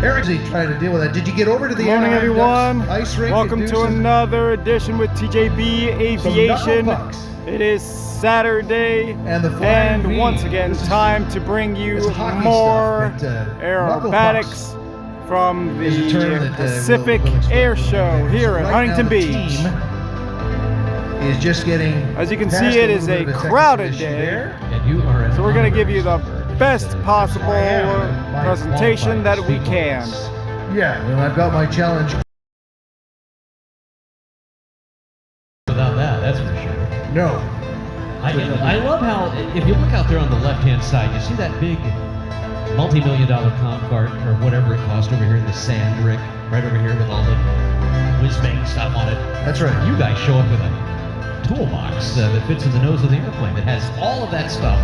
Eric's trying to deal with that. Did you get over to the Good morning, everyone. Ice rink? Welcome to another edition with TJB Aviation. It is Saturday, and once again, time to bring you more aerobatics from the Pacific Air Show here at Huntington Beach. Is just getting, as you can see, it is a crowded day, so we're going to give you the best possible presentation that we can. Yeah, and I've got my challenge. Without that, that's for sure. No. I love how, if you look out there on the left-hand side, you see that big multi-million-dollar comp cart, or whatever it cost over here in the sand rig, right over here with all the whiz-bang stuff on it. That's right. You guys show up with a toolbox that fits in the nose of the airplane that has all of that stuff.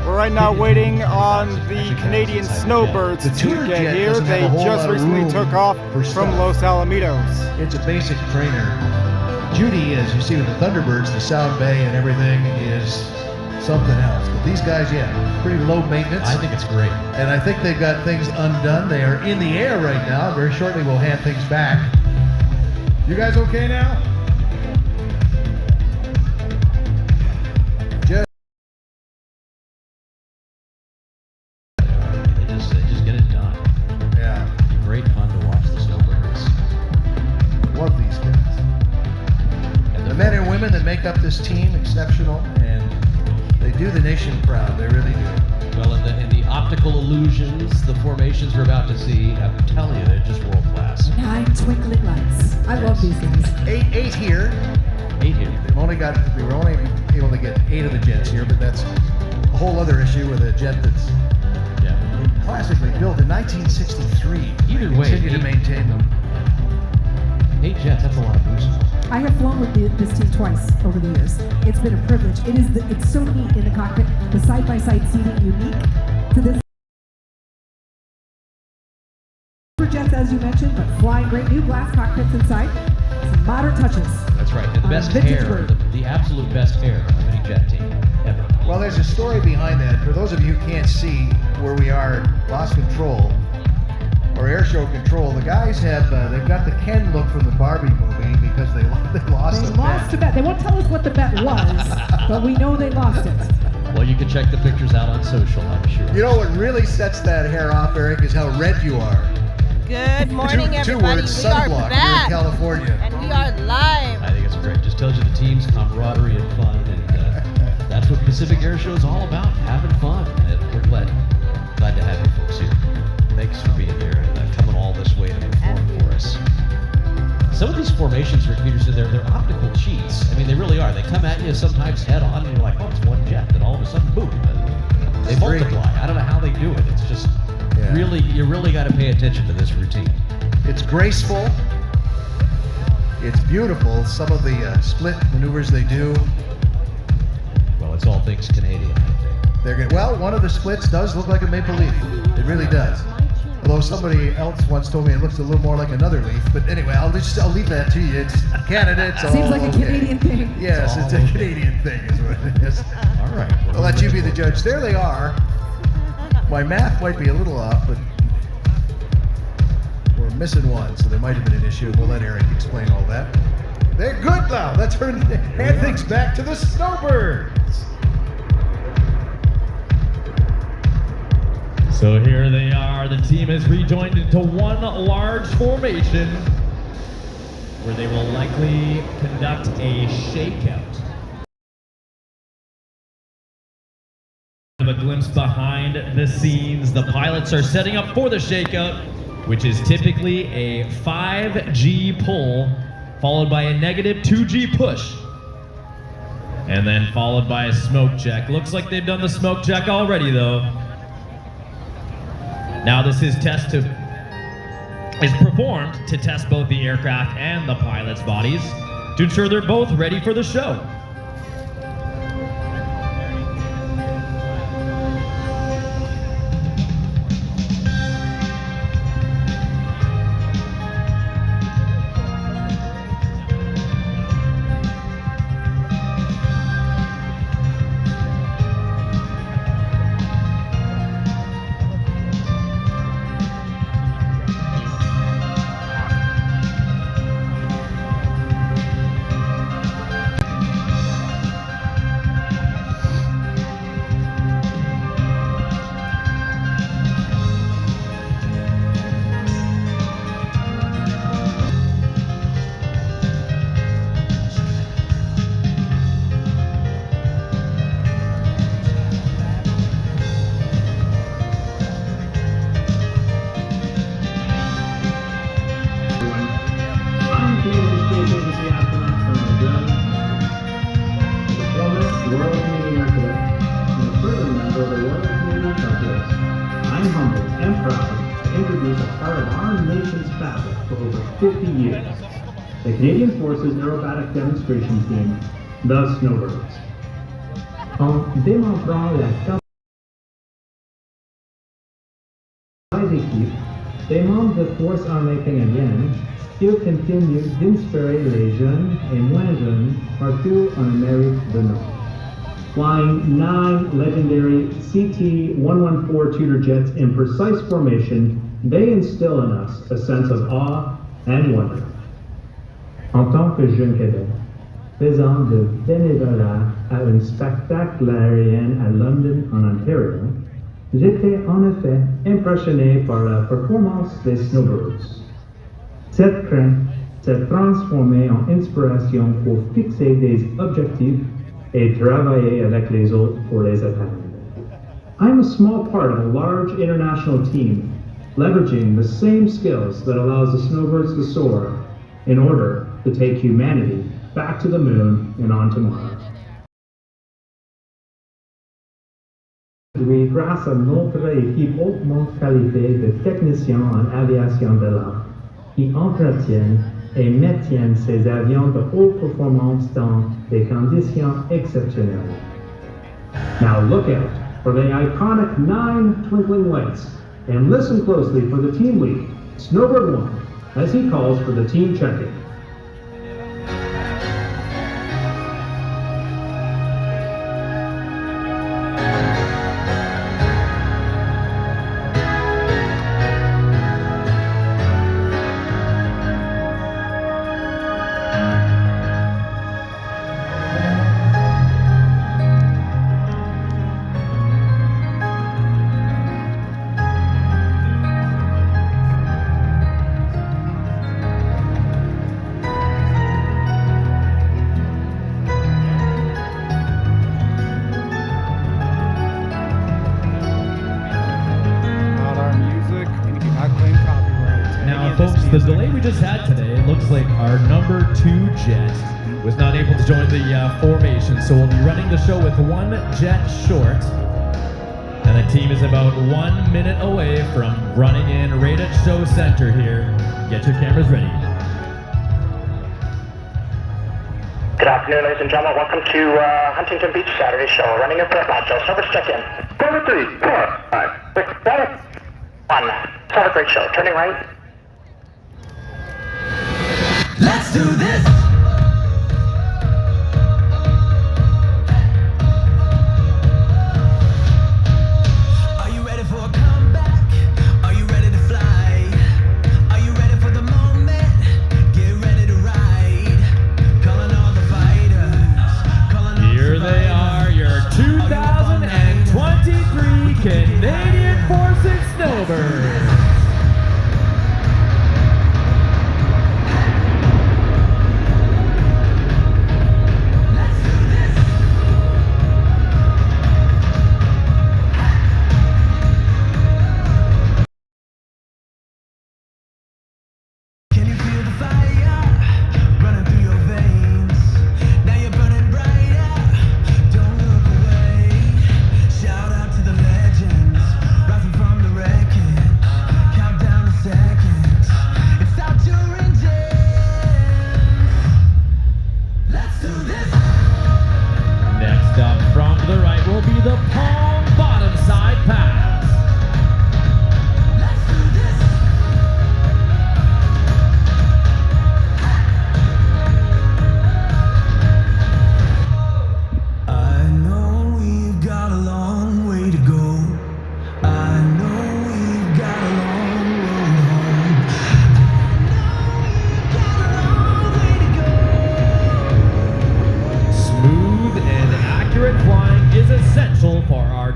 We're right now waiting on the Canadian Snowbirds to get here. They just recently took off from Los Alamitos. It's a basic trainer. Judy, as you see with the Thunderbirds, the sound bay and everything is something else. But these guys, yeah, pretty low maintenance. I think it's great. And I think they've got things undone. They are in the air right now. Very shortly we'll hand things back. You guys okay now? They just get it done. Yeah. Great fun to watch the Snowbirds. Love these guys. The men and women that make up this team, exceptional, and they do the nation proud. They really do. Well, in the optical illusions, the formations we're about to see, I'm telling you, they're just world class. 9 twinkling lights. I love these things. Eight here. 8 here. We were only able to get 8 of the jets here, but that's a whole other issue with a jet that's classically built in 1963. Either way, continue to maintain them. 8 jets, that's a lot of boost. I have flown with this team twice over the years. It's been a privilege. It's so neat in the cockpit. The side-by-side seating unique to this. Jets, as you mentioned, but flying great new glass cockpits inside. Some modern touches. That's right. And the best hair, the absolute best hair of any jet team ever. Well, there's a story behind that. For those of you who can't see where we are, lost control, or air show control, the guys have, they've got the Ken look from the Barbie movie because they lost a bet. They won't tell us what the bet was, but we know they lost it. Well, you can check the pictures out on social, I'm sure. You know what really sets that hair off, Eric, is how red you are. Good morning, everybody. Two words, we are sunblock back, here in California. and we are live. I think it's great. Just tells you the team's camaraderie and fun, and that's what Pacific Air Show is all about, having fun. And we're glad to have you folks here. Thanks for being here and coming all this way to perform for us. Some of these formations, Rick Peterson, they're optical cheats. I mean, they really are. They come at you sometimes head on, and you're like, oh, it's one jet. Then all of a sudden, boom, they multiply. I don't know how they do it. It's just really, you really got to pay attention to this routine. It's graceful. It's beautiful. Some of the split maneuvers they do. Well, it's all things Canadian, I think. They're good. Well, one of the splits does look like a maple leaf. It really does. Although somebody else once told me it looks a little more like another leaf. But anyway, I'll leave that to you. It's Canada. It's Seems like a Canadian thing. Yes, it's a Canadian thing is what it is. All right. I'll let you be the judge. There they are. My math might be a little off, but we're missing one, so there might have been an issue. We'll let Eric explain all that. They're good now. Let's hand things back to the Snowbirds. So here they are. The team has rejoined into one large formation where they will likely conduct a shakeout. A glimpse behind the scenes. The pilots are setting up for the shakeout, which is typically a 5G pull followed by a negative 2G push, and then followed by a smoke check. Looks like they've done the smoke check already, though. Now this is performed to test both the aircraft and the pilots' bodies to ensure they're both ready for the show. for over 50 years. The Canadian Forces Aerobatic Demonstration Team, the Snowbirds. En démontrant la équipes, des membres de Force Armée canadienne, ils continuent d'inspirer les jeunes et moins jeunes partout en Amérique du Nord. Flying 9 legendary CT-114 Tudor jets in precise formation, they instill in us a sense of awe and wonder. En tant que jeune cadet, faisant de bénévolat à un spectacle aérien à London, en Ontario, j'étais en effet impressionné par la performance des Snowbirds. Cette crainte s'est transformée en inspiration pour fixer des objectifs et travailler avec les autres pour les atteindre. I'm a small part of a large international team, leveraging the same skills that allows the Snowbirds to soar in order to take humanity back to the moon and on to Mars. Grâce à notre équipe hautement qualifiée de techniciens en aviation de l'air, qui entretiennent et maintiennent ces avions de haute performance dans des conditions exceptionnelles. Now look out for the iconic 9 twinkling lights and listen closely for the team lead, Snowbird 1, as he calls for the team check-in. The delay we just had today, it looks like our number 2 jet was not able to join the formation, so we'll be running the show with 1 jet short. And the team is about 1 minute away from running in right at show center here. Get your cameras ready. Good afternoon, ladies and gentlemen. Welcome to Huntington Beach Saturday Show. Running in for a batch. Service check-in. 4, 3, 4, 5, 6, 7, 1. Have a great show. Turning right. Let's do this! Are you ready for a comeback? Are you ready to fly? Are you ready for the moment? Get ready to ride. Calling all the fighters. Here they are, your 2023 Canadian Forces Snowbirds.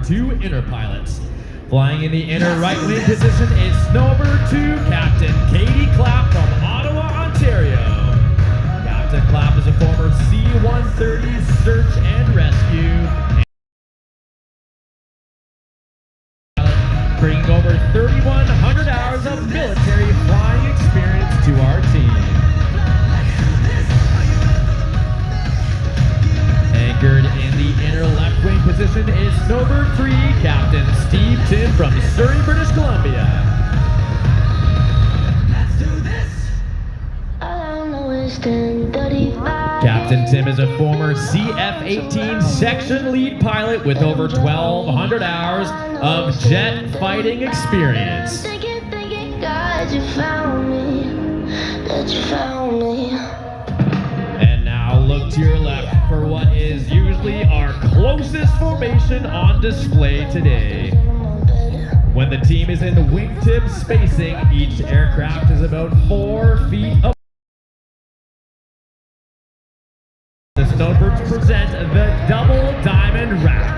Two inner pilots. Flying in the inner right wing position is Snowbird 2 Captain Katie Clapp from Ottawa, Ontario. Captain Clapp is a former C-130 search and rescue, bringing over 3,100 hours of military flying experience to our team. Anchored in the inner left wing position is Snowbird 3 Captain Steve Tim from Surrey, British Columbia. Let's do this! Captain Tim is a former CF-18 section lead pilot with over 1,200 hours of jet fighting experience. God, you found me, that you found me. And now look to your left for what is usually our closest formation on display today. When the team is in wingtip spacing, each aircraft is about 4 feet apart. The Snowbirds present the double diamond wrap.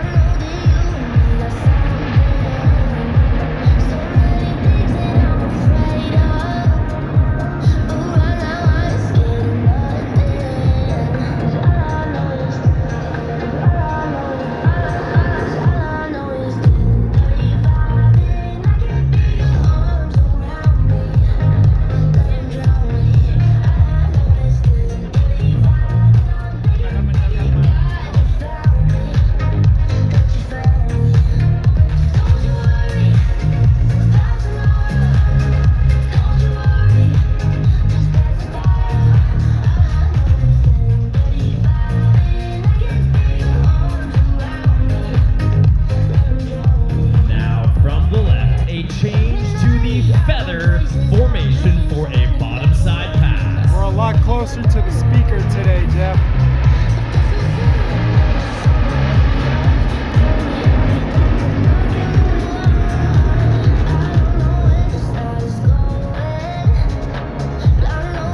Closer to the speaker today, Jeff.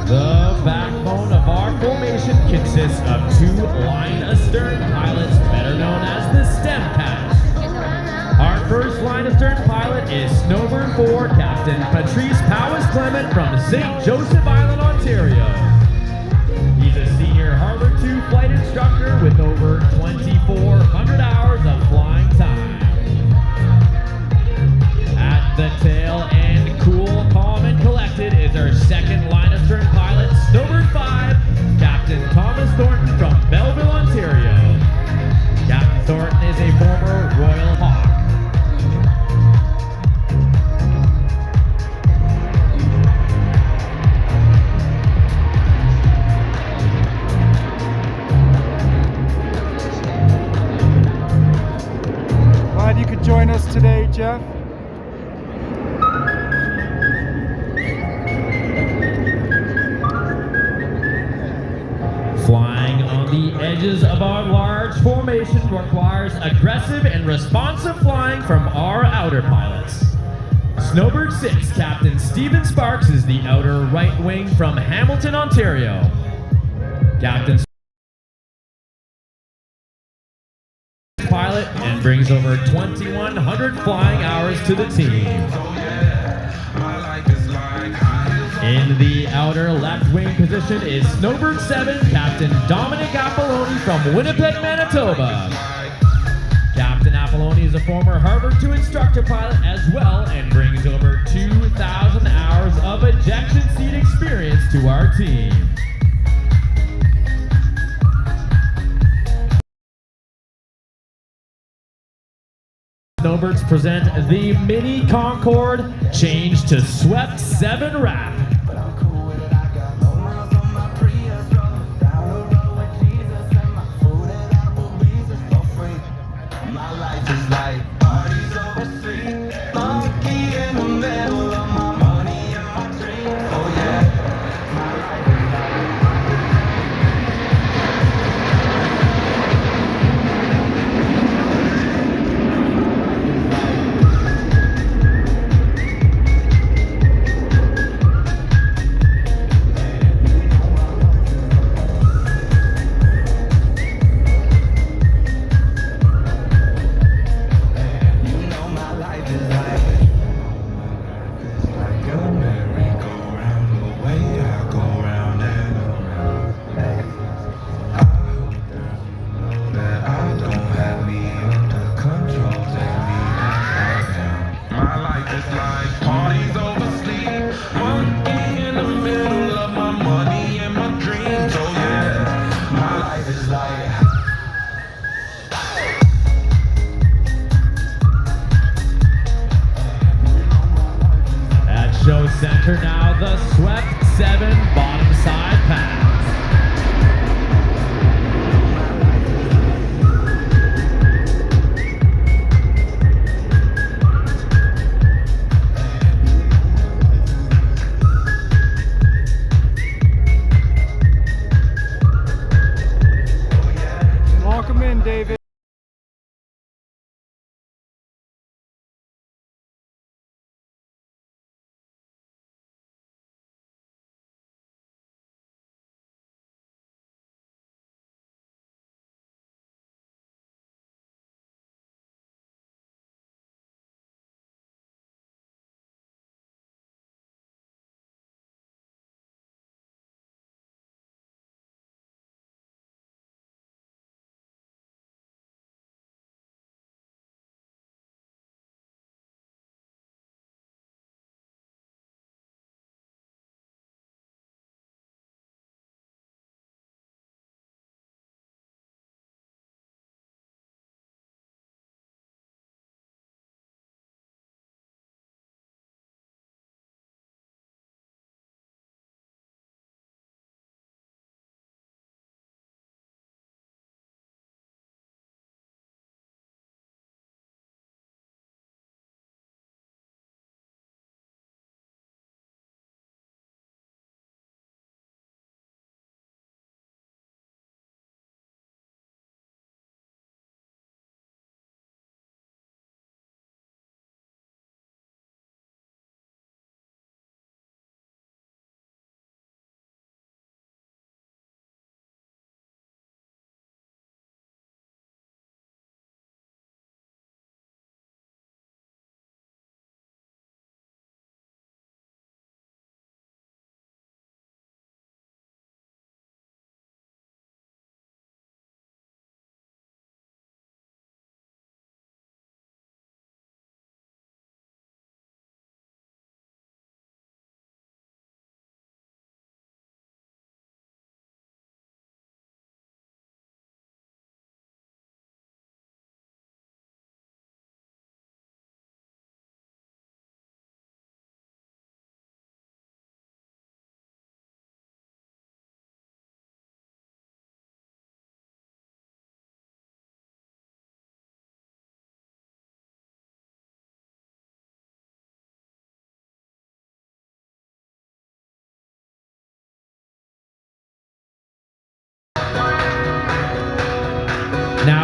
The backbone of our formation consists of 2 line astern pilots, better known as the STEM pass. Our first line astern pilot is Snowbird 4 Captain Patrice Powis Clement from St. Joseph Island, Ontario. He's a senior Harvard 2 flight instructor with over 2,400 hours of flying time. At the tail end, cool, calm, and collected is our second line astern pilot, Snowbird 5, Captain Thomas Thornton from Belleville, Ontario. Captain Thornton is a former Royal Hawk. Glad you could join us today, Jeff. Flying on the edges of our large formation requires aggressive and responsive flying from our outer pilots. Snowbird 6 Captain Stephen Sparks is the outer right wing from Hamilton, Ontario. Captain pilot and brings over 2,100 flying hours to the team. In the outer left wing position is Snowbird 7 Captain Dominic Apolloni from Winnipeg, Manitoba. Captain Apolloni is a former Harvard 2 instructor pilot as well and brings over 2,000 hours of ejection seat experience to our team. Snowbirds present the Mini Concorde changed to Swept 7 wrap. Show center now, the Swept 7 bottom side pass.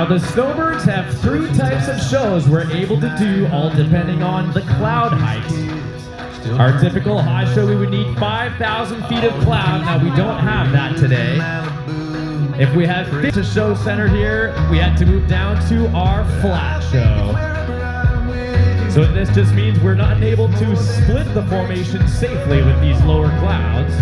Now the Snowbirds have 3 types of shows we're able to do, all depending on the cloud height. Our typical high show, we would need 5,000 feet of cloud. Now we don't have that today. If we had the show center here, we had to move down to our flat show. So this just means we're not able to split the formation safely with these lower clouds.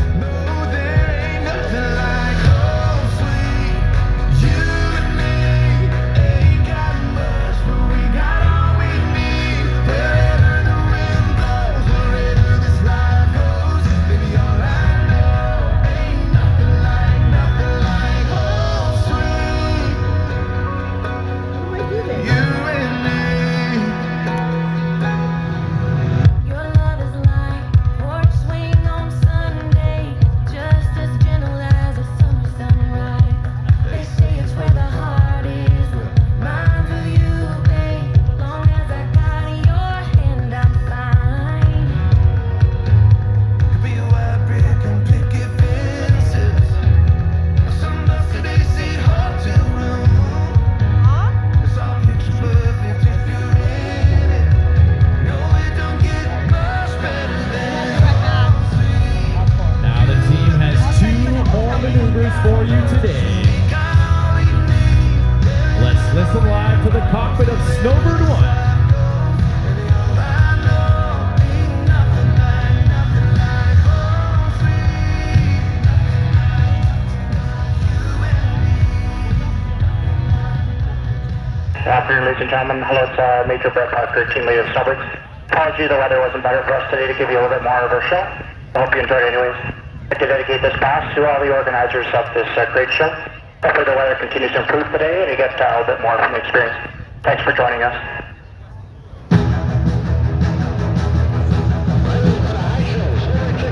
For you today. Let's listen live to the cockpit of Snowbird 1. Afternoon, ladies and gentlemen. Hello, it's Major Brett Parker, team leader of Snowbirds. Apology, the weather wasn't better for us today to give you a little bit more of our show. I hope you enjoyed it anyways. I'd like to dedicate this pass to all the organizers of this great show. Hopefully the weather continues to improve today and you get a little bit more from the experience. Thanks for joining us.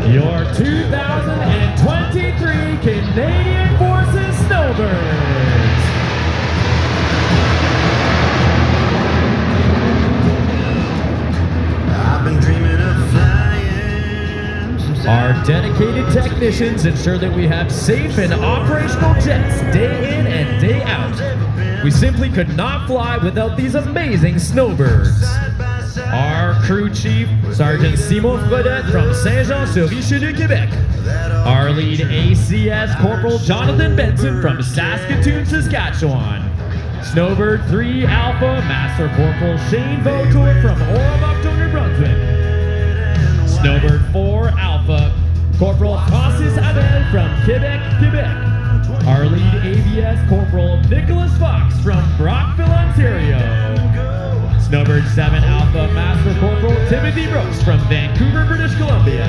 Your 2023 Canadian Forces Snowbirds. I've been dreaming of flying. Our dedicated technicians ensure that we have safe and operational jets day in and day out. We simply could not fly without these amazing Snowbirds. Our crew chief, Sergeant Simon Fredette from Saint-Jean-sur-Richelieu, Quebec. Our lead ACS Corporal Jonathan Benson from Saskatoon, Saskatchewan. Snowbird 3 Alpha Master Corporal Shane Vautour from Oromocto, New Brunswick. Snowbird 4 Alpha, Corporal Francis Abel from Quebec, Quebec. Our lead ABS Corporal Nicholas Fox from Brockville, Ontario. Snowbird 7 Alpha Master Corporal Timothy Brooks from Vancouver, British Columbia.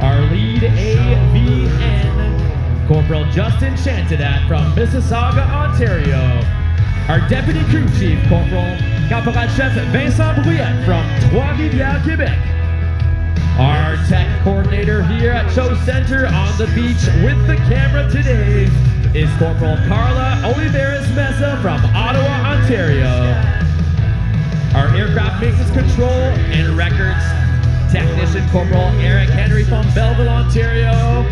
Our lead AVN Corporal Justin Chantidat from Mississauga, Ontario. Our Deputy Crew Chief Corporal Caporal Chef Vincent Brouillette from Trois-Rivières, Quebec. Our tech coordinator here at Show Center on the beach with the camera today is Corporal Carla Oliveras Mesa from Ottawa, Ontario. Our aircraft maintenance control and records technician Corporal Eric Henry from Belleville, Ontario.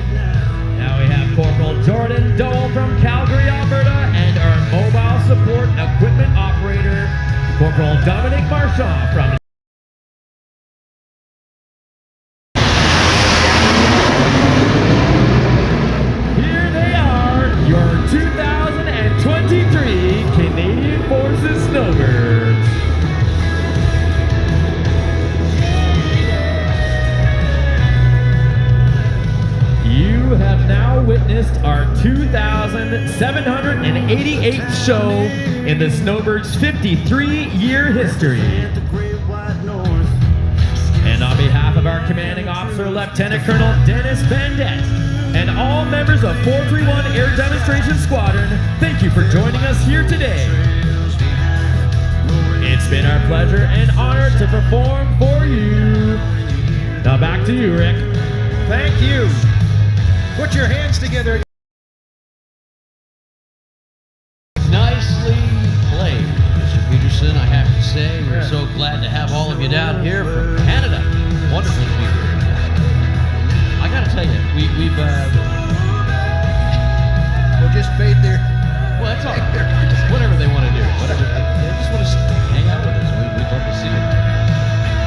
Now we have Corporal Jordan Dole from Calgary, Alberta, and our mobile support equipment operator, Corporal Dominic Marchand from Here they are, your 2023 Canadian Forces Snowbirds. You have now witnessed our 2,788th show in the Snowbirds' 53-year history. And on behalf of our commanding officer, Lieutenant Colonel Dennis Bandette, and all members of 431 Air Demonstration Squadron, thank you for joining us here today. It's been our pleasure and honor to perform for you. Now back to you, Rick. Thank you. Put your hands together. Nicely played, Mr. Peterson. I have to say, we're so glad to have all of you down here from Canada. Wonderful to be here. I gotta tell you, we've We'll just fade there. well, that's all right. Whatever they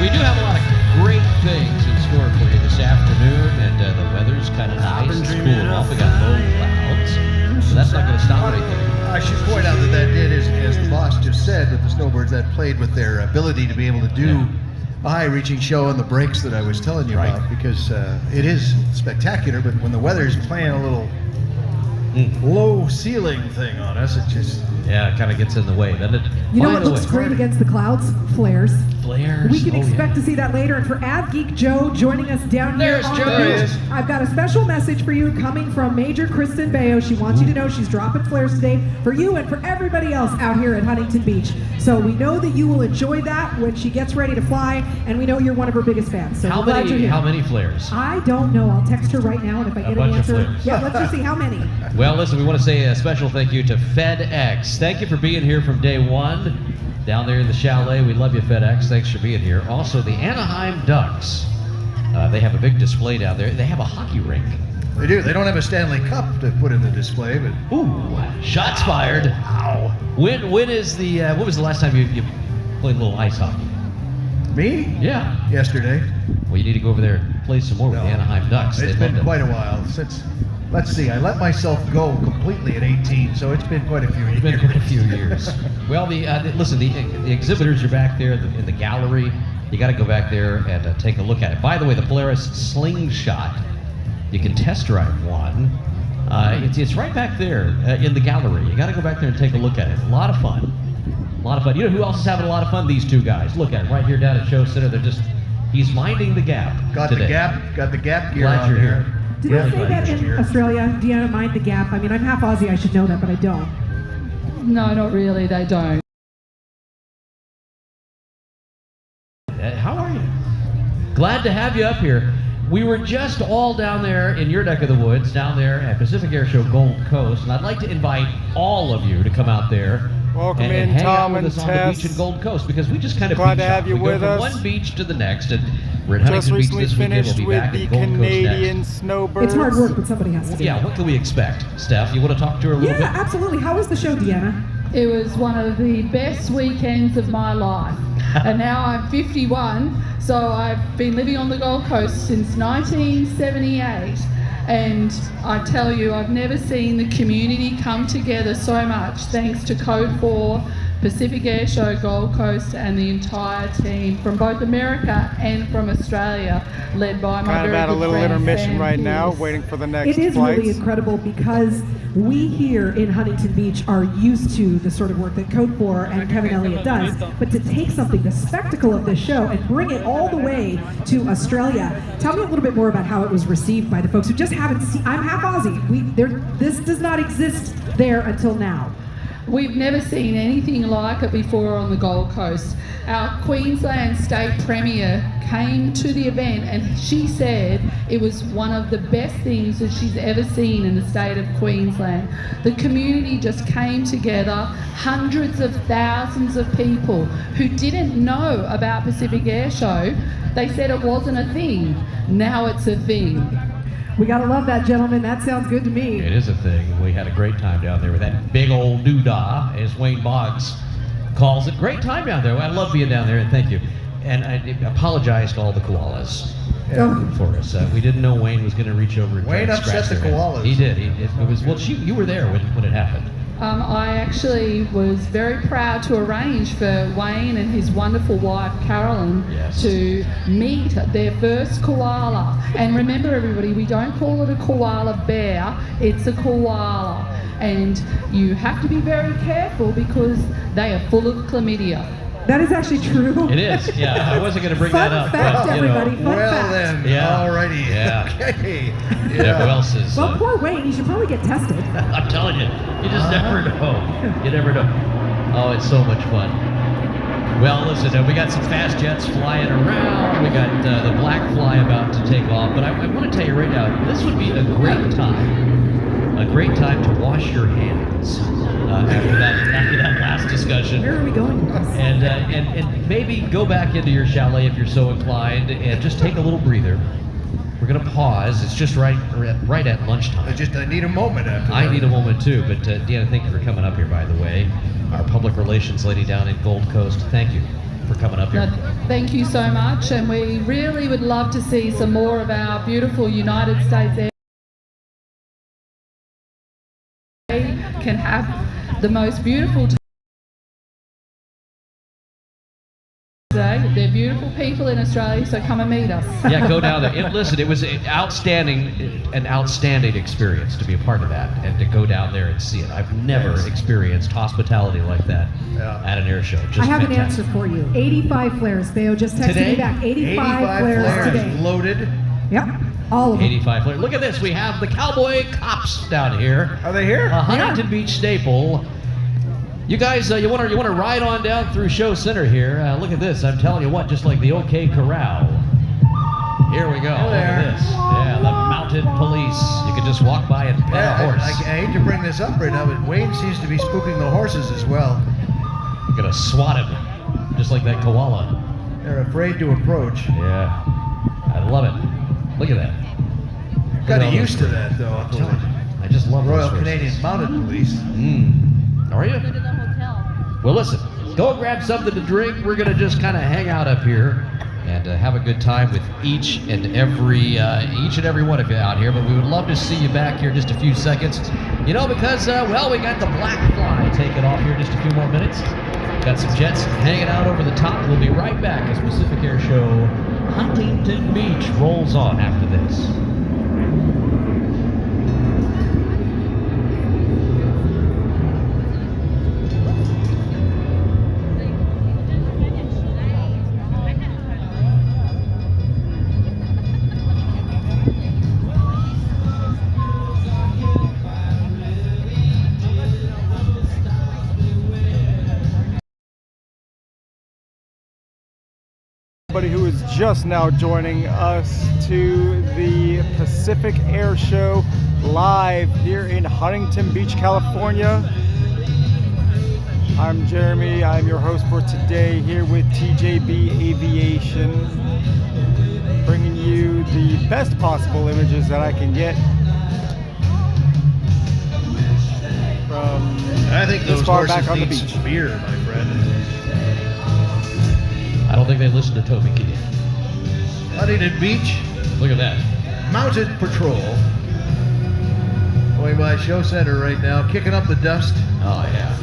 we do have a lot of great things in store for you this afternoon, and the weather's kind of nice. It's cooling off. We got low clouds, so that's not going to stop anything. I should point out that did, as the boss just said, with the Snowbirds, that played with their ability to be able to do a high-reaching show on the breaks that I was telling you about, because it is spectacular, but when the weather's playing a little low ceiling thing on us, it just... Yeah, it kind of gets in the way, doesn't it? You know what looks great against the clouds? Flares. Flares. We can expect to see that later. And for Av Geek Joe joining us down here on the beach, I've got a special message for you coming from Major Kristen Bayo. She wants you to know she's dropping flares today for you and for everybody else out here at Huntington Beach. So we know that you will enjoy that when she gets ready to fly, and we know you're one of her biggest fans. So How we're glad you're here. many flares? I don't know. I'll text her right now, and if I get an answer, let's just see how many. Well, listen, we want to say a special thank you to FedEx. Thank you for being here from day one down there in the chalet. We love you, FedEx. Thanks for being here. Also, the Anaheim Ducks. They have a big display down there. They have a hockey rink. They do. They don't have a Stanley Cup to put in the display, but... Ooh, shots fired. Ow. When was the last time you played a little ice hockey? Me? Yeah. Yesterday. Well, you need to go over there and play some more with the Anaheim Ducks. It's been quite a while since... Let's see, I let myself go completely at 18, so it's been quite a few years. It's been quite a few years. Well, listen, the exhibitors are back there in the gallery. You got to go back there and take a look at it. By the way, the Polaris Slingshot, you can test drive one. It's right back there in the gallery. You got to go back there and take a look at it. A lot of fun. A lot of fun. You know who else is having a lot of fun? These two guys. Look at it right here down at Show Center. He's minding the gap. Got the gap gear Glad on you're there. here. Did I say that in Australia? Deanna, mind the gap. I mean, I'm half Aussie. I should know that, but I don't. No, not really. They don't. How are you? Glad to have you up here. We were just all down there in your neck of the woods, down there at Pacific Air Show Gold Coast, and I'd like to invite all of you to come out there. Welcome and in, hang Tom out with and us on the Tess. beach at Gold Coast, because we just kind of Glad beach to have hop. you We with go us. from one beach to the next, and we're at Just Huntington Beach recently this weekend. We'll finished be with back the at Gold Canadian Coast Snowbirds. It's hard work, but somebody has to next. do Yeah, it. what can we expect, Steph? You want to talk to her a little Yeah, bit? absolutely. How was the show, Deanna? It was one of the best weekends of my life. And now I'm 51, so I've been living on the Gold Coast since 1978. And I tell you, I've never seen the community come together so much, thanks to Code 4, Pacific Air Show Gold Coast, and the entire team from both America and from Australia, led by my Kind of very at a good little friend, intermission Sam right now, Pierce. waiting for the next It is flights. really incredible because we here in Huntington Beach are used to the sort of work that Code 4 and Kevin Elliott does, but to take something, the spectacle of this show, and bring it all the way to Australia. Tell me a little bit more about how it was received by the folks who just haven't seen. I'm half Aussie. This does not exist there until now. We've never seen anything like it before on the Gold Coast. Our Queensland State Premier came to the event and she said it was one of the best things that she's ever seen in the state of Queensland. The community just came together, hundreds of thousands of people who didn't know about Pacific Air Show. They said it wasn't a thing. Now it's a thing. We gotta love that, gentlemen. That sounds good to me. It is a thing. We had a great time down there with that big old doodah, as Wayne Boggs calls it. Great time down there. I love being down there, and thank you. And I apologize to all the koalas for us. We didn't know Wayne was going to reach over and try Wayne to upset scratch the their head. koalas. He did. It was well. You were there when it happened. I actually was very proud to arrange for Wayne and his wonderful wife Carolyn to meet their first koala. And remember everybody, we don't call it a koala bear, it's a koala. And you have to be very careful because they are full of chlamydia. That is actually true. It is. Yeah, I wasn't going to bring Fun that up. fact, but, you know. everybody. Fun Well fact. then, Yeah. alrighty. Yeah. Okay. Yeah, who else is? Well, poor Wayne. He should probably get tested. I'm telling you, you just never know. You never know. Oh, it's so much fun. Well, listen, we got some fast jets flying around. We got the Black Fly about to take off. But I want to tell you right now, this would be a great time to wash your hands after that last discussion. Where are we going with this? And maybe go back into your chalet if you're so inclined, and just take a little breather. We're going to pause. It's just right at lunchtime. I need a moment after I that. need a moment too, but Deanna, thank you for coming up here, by the way. Our public relations lady down in Gold Coast, thank you. for coming up here. No, thank you so much, and we really would love to see some more of our beautiful United States Air. They can have the most beautiful day. They're beautiful people in Australia, so come and meet us. Yeah, go down there. Listen, it was an outstanding experience to be a part of that and to go down there and see it. I've never experienced hospitality like that at an air show. Just I have fantastic. an answer for you. 85 flares. Theo just texted Today? me back. 85 flares today. Loaded. Yep. All of them. 85 flares. Look at this. We have the Cowboy Cops down here. Are they here? A Huntington Beach staple. You guys, you want to ride on down through Show Center here. Look at this. I'm telling you what, just like the OK Corral. Here we go. Look at this. Yeah, the mounted police. You can just walk by and pet a horse. I hate to bring this up right now, but Wayne seems to be spooking the horses as well. You're gonna swat him, just like that koala. They're afraid to approach. Yeah, I love it. Look at that. Got to get used to that, though. I'm telling you. I just love Royal those horses. Canadian Mounted Police. Are you? Well, listen, go grab something to drink. We're going to just kind of hang out up here and have a good time with each and every one of you out here. But we would love to see you back here in just a few seconds. You know, because, well, we got the Black Fly taking off here in just a few more minutes. Got some jets hanging out over the top. We'll be right back as Pacific Air Show Huntington Beach rolls on after this. Everybody who is just now joining us to the Pacific Air Show live here in Huntington Beach, California. I'm Jeremy. I'm your host for today here with TJB Aviation, bringing you the best possible images that I can get from I think this those far horses back on the need beach. some beer, my friend. I don't think they listen to Toby Keith. Huntington Beach. Look at that. Mounted Patrol. Going by Show Center right now, kicking up the dust. Oh, yeah.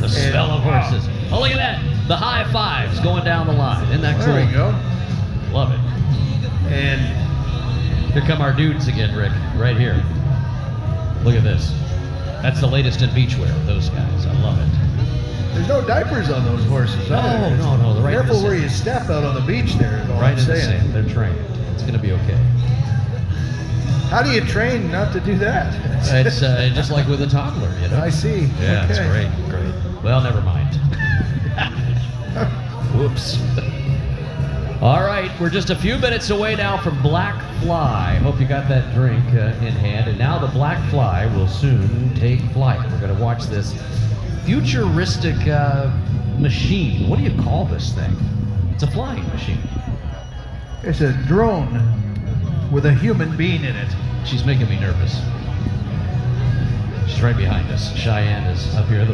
The smell of horses. Oh, look at that. The high fives going down the line. Isn't that cool? There we go. Love it. And here come our dudes again, Rick. Right here. Look at this. That's the latest in beachwear with those guys. I love it. there's no diapers on those horses. either. No. They're right in the Careful where sand. you step out on the beach there. Is all Right I'm in the saying. sand. They're trained. It's going to be okay. How do you train not to do that? It's just like with a toddler, you know. I see. Yeah, Okay. it's great. Well, never mind. Whoops. All right, we're just a few minutes away now from Black Fly. Hope you got that drink in hand. And now the Black Fly will soon take flight. We're going to watch this futuristic machine. What do you call this thing? It's a flying machine. It's a drone with a human being in it. She's making me nervous. She's right behind us. Cheyenne is up here.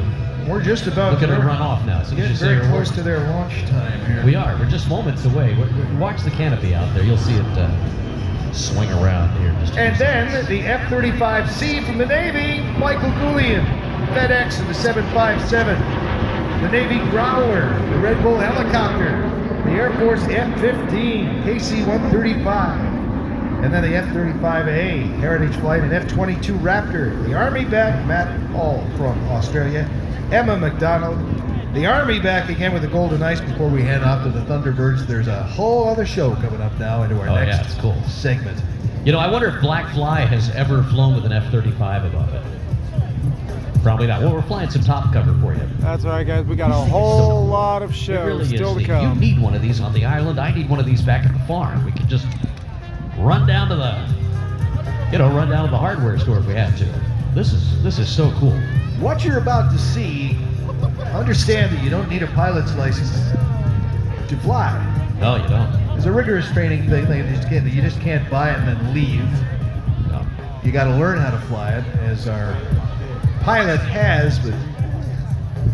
We're just about Look at her run off now. So getting very close to their launch time here. We are. We're just moments away. Watch the canopy out there. You'll see it swing around here. Just And then the F-35C from the Navy, Michael Goulian, FedEx and the 757, the Navy Growler, the Red Bull helicopter, the Air Force F-15, KC-135, and then the F-35A, Heritage Flight, and F-22 Raptor, the Army back, Matt Hall from Australia, Emma McDonald, the Army back again with the Golden Ice before we head off to the Thunderbirds. There's a whole other show coming up now into our next segment. You know, I wonder if Black Fly has ever flown with an F-35 above it. Probably not. Well, we're flying some top cover for you. That's right, guys. We got a whole lot of shows It really still is. to come. You need one of these on the island. I need one of these back at the farm. We could just run down to the, run down to the hardware store if we had to. This is so cool. What you're about to see, understand that you don't need a pilot's license to fly. No, you don't. It's a rigorous training thing. You just can't buy it and then leave. No. You got to learn how to fly it, as our pilot has. But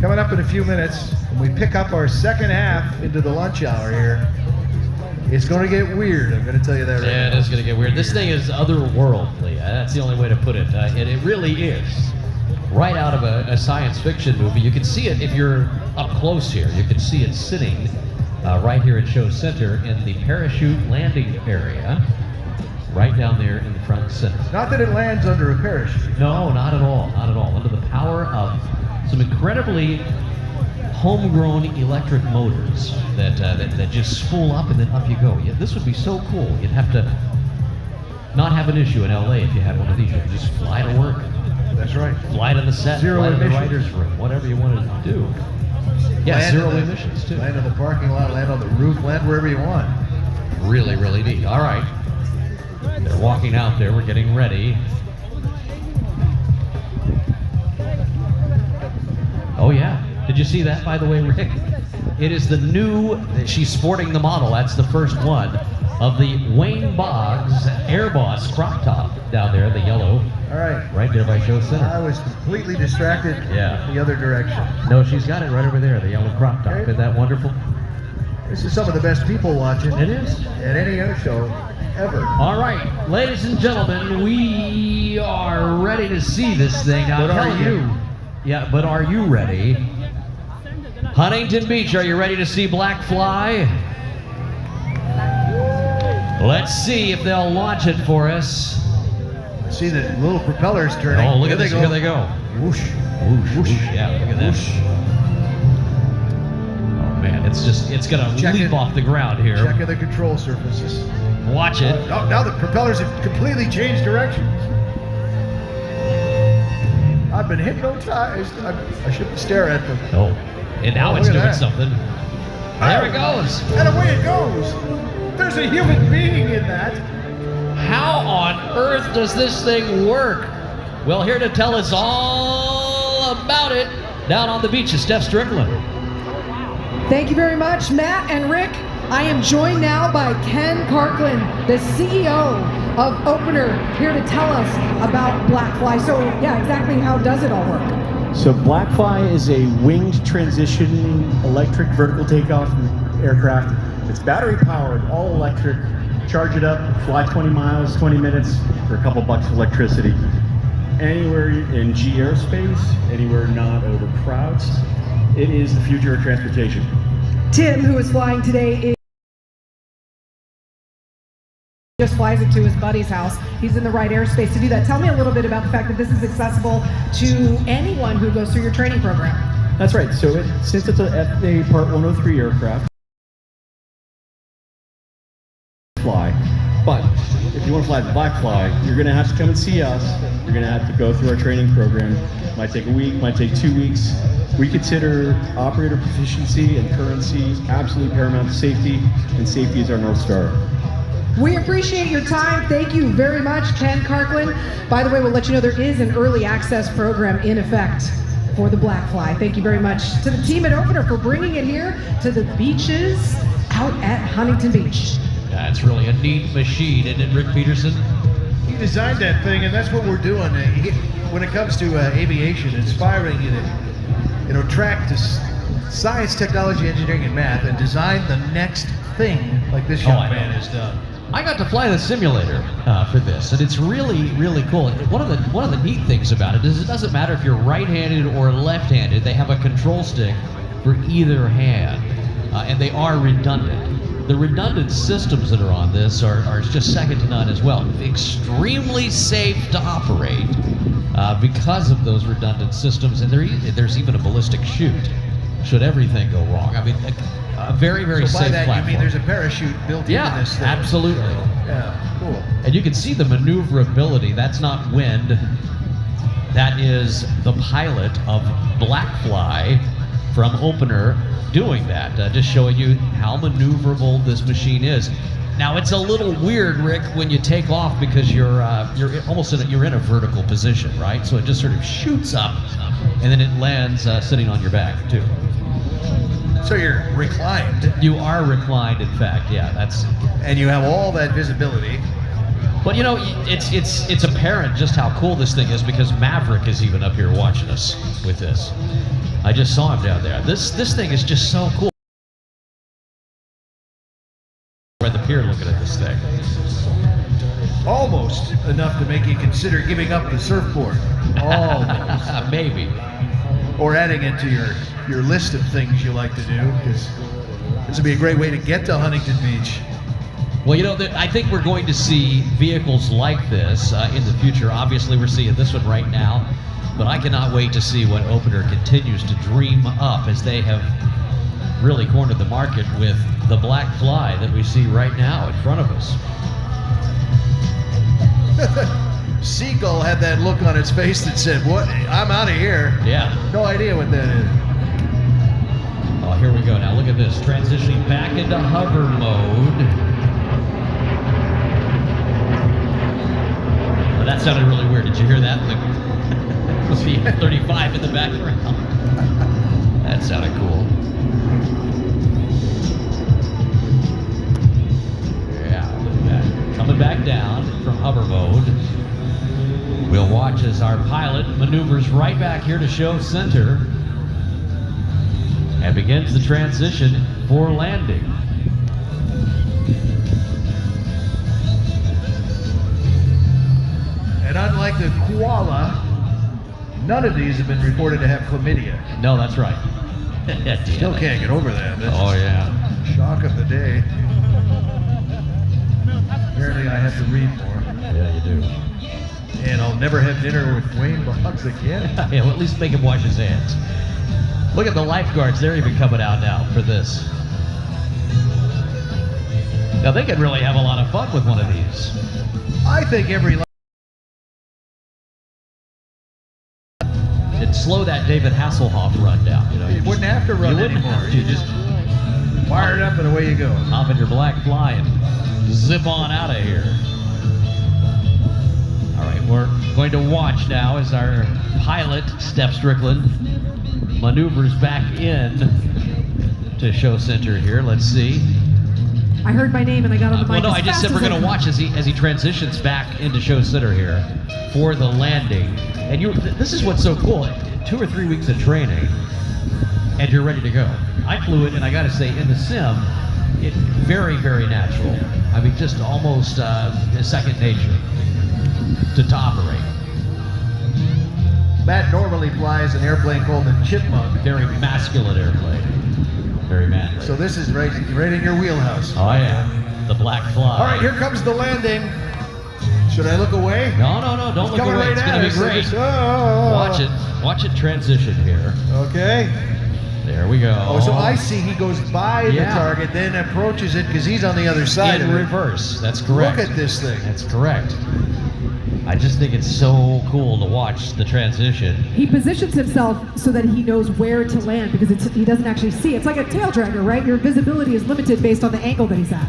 Coming up in a few minutes, when we pick up our second half into the lunch hour here, it's going to get weird. I'm going to tell you that right Yeah, now. it is going to get weird. This thing is otherworldly. That's the only way to put it. And it really is. Right out of a science fiction movie. You can see it if you're up close here. You can see it sitting right here at Show Center in the parachute landing area. Right down there in the front center. Not that it lands under a parachute. No, not at all. Not at all. Under the power of some incredibly homegrown electric motors that just spool up and then up you go. Yeah, this would be so cool. You'd have to not have an issue in LA if you had one of these. You could just fly to work. That's right. Fly to the set, Zero fly to the emissions. writer's room, whatever you wanted to do. Yeah, Land zero in the- emissions too. Land in the parking lot, land on the roof, land wherever you want. Really, really neat. All right. They're walking out there. We're getting ready. Oh, yeah. Did you see that, by the way, Rick? It is the new, she's sporting the model. That's the first one of the Wayne Boggs Air Boss crop top down there, the yellow. All right. Right there by Show Center. I was completely distracted Yeah. the other direction. No, she's got it right over there, the yellow crop top. Isn't that wonderful? This is some of the best people watching. It is. At any air show ever. All right, ladies and gentlemen, we are ready to see this thing. Now, But are tell you? Yeah, but are you ready? Huntington Beach, are you ready to see Black Fly? Let's see if they'll launch it for us. I see the little propellers turning. Oh, look at Here this. Here they go. Whoosh. Whoosh, whoosh. Yeah, look at that. Whoosh. Oh, man, it's going to Checking- leap off the ground here. Checking the control surfaces. Watch it. Now the propellers have completely changed directions. I've been hypnotized. I shouldn't stare at them. Oh, and now Oh, it's look at doing that. something. There it goes. And away it goes. There's a human being in that. How on earth does this thing work? Well, here to tell us all about it, down on the beach is Steph Strickland. Thank you very much, Matt and Rick. I am joined now by Ken Parkland, the CEO of Opener, here to tell us about Blackfly. So, yeah, exactly how does it all work? So Blackfly is a winged transitioning electric vertical takeoff aircraft. It's battery powered, all electric. Charge it up, fly 20 miles, 20 minutes for a couple bucks of electricity. Anywhere in G airspace, anywhere not over crowds. It is the future of transportation. Tim, who is flying today, just flies it to his buddy's house. He's in the right airspace to do that. Tell me a little bit about the fact that this is accessible to anyone who goes through your training program. That's right. So since it's a FAA Part 103 aircraft, fly. But if you want to fly the Blackfly, you're going to have to come and see us. You're going to have to go through our training program. Might take a week, might take 2 weeks. We consider operator proficiency and currency absolutely paramount to safety, and safety is our North Star. We appreciate your time. Thank you very much, Ken Parkland. By the way, we'll let you know there is an early access program in effect for the Blackfly. Thank you very much to the team at Opener for bringing it here to the beaches out at Huntington Beach. That's really a neat machine, isn't it, Rick Peterson? He designed that thing, and that's what we're doing. When it comes to aviation, inspiring you to, track to science, technology, engineering, and math, and design the next thing like this young man has done. I got to fly the simulator for this, and it's really, really cool. One of the neat things about it is it doesn't matter if you're right-handed or left-handed. They have a control stick for either hand, and they are redundant. The redundant systems that are on this are just second to none as well. Extremely safe to operate because of those redundant systems, and there's even a ballistic chute should everything go wrong. I mean, a very, very So safe by that platform. you mean there's a parachute built into this thing? Absolutely. Yeah, cool. And you can see the maneuverability. That's not wind. That is the pilot of Blackfly from Opener doing that, just showing you how maneuverable this machine is. Now it's a little weird, Rick, when you take off because you're almost you're in a vertical position, right? So it just sort of shoots up, and then it lands sitting on your back too. So you're reclined. You are reclined, in fact. Yeah, that's. And you have all that visibility. But you know, it's apparent just how cool this thing is because Maverick is even up here watching us with this. I just saw him down there. This thing is just so cool. We're at the pier looking at this thing. Almost enough to make you consider giving up the surfboard. Almost. Maybe. Or adding it to your list of things you like to do, because this would be a great way to get to Huntington Beach. Well, you know, I think we're going to see vehicles like this in the future. Obviously, we're seeing this one right now, but I cannot wait to see what Opener continues to dream up as they have really cornered the market with the Black Fly that we see right now in front of us. Seagull had that look on its face that said, "What? I'm out of here." Yeah. No idea what that is. Oh, here we go. Now look at this, transitioning back into hover mode. Oh, that sounded really weird. Did you hear that? The F-35 in the background. That sounded cool. Yeah, look at that. Coming back down from hover mode. We'll watch as our pilot maneuvers right back here to show center and begins the transition for landing. And unlike the koala, none of these have been reported to have chlamydia. No, that's right. Still can't get over that. That's Oh, yeah. shock of the day. Apparently I have to read more. Yeah, you do. And I'll never have dinner with Wayne Boggs again. Yeah, well, at least make him wash his hands. Look at the lifeguards. They're even coming out now for this. Now, they could really have a lot of fun with one of these. I think every It'd slow that David Hasselhoff run down, you know. You wouldn't have to run You wouldn't anymore. have to. You just fire it up and away you go. Hop in your Black Fly and zip on out of here. All right, we're going to watch now as our pilot, Steph Strickland, maneuvers back in to show center here. Let's see. I heard my name and I got on the mic. Well, no, as I just fast said we're as I going to could. watch as he transitions back into show center here for the landing. And this is what's so cool. 2 or 3 weeks of training, and you're ready to go. I flew it, and I got to say, in the sim, it's very, very natural. I mean, just almost second nature to operate. Matt normally flies an airplane called the Chipmunk. Very masculine airplane. Very manly. So this is right in your wheelhouse. Oh, yeah. The Black Fly. All right, here comes the landing. Should I look away? No, don't look away. Right It's going to be great. Watch it. Watch it transition here. Okay. There we go. Oh, so I see he goes by the target, then approaches it because he's on the other side in of it. reverse. That's correct. Look at this thing. That's correct. I just think it's so cool to watch the transition. He positions himself so that he knows where to land because he doesn't actually see. It's like a tail dragger, right? Your visibility is limited based on the angle that he's at.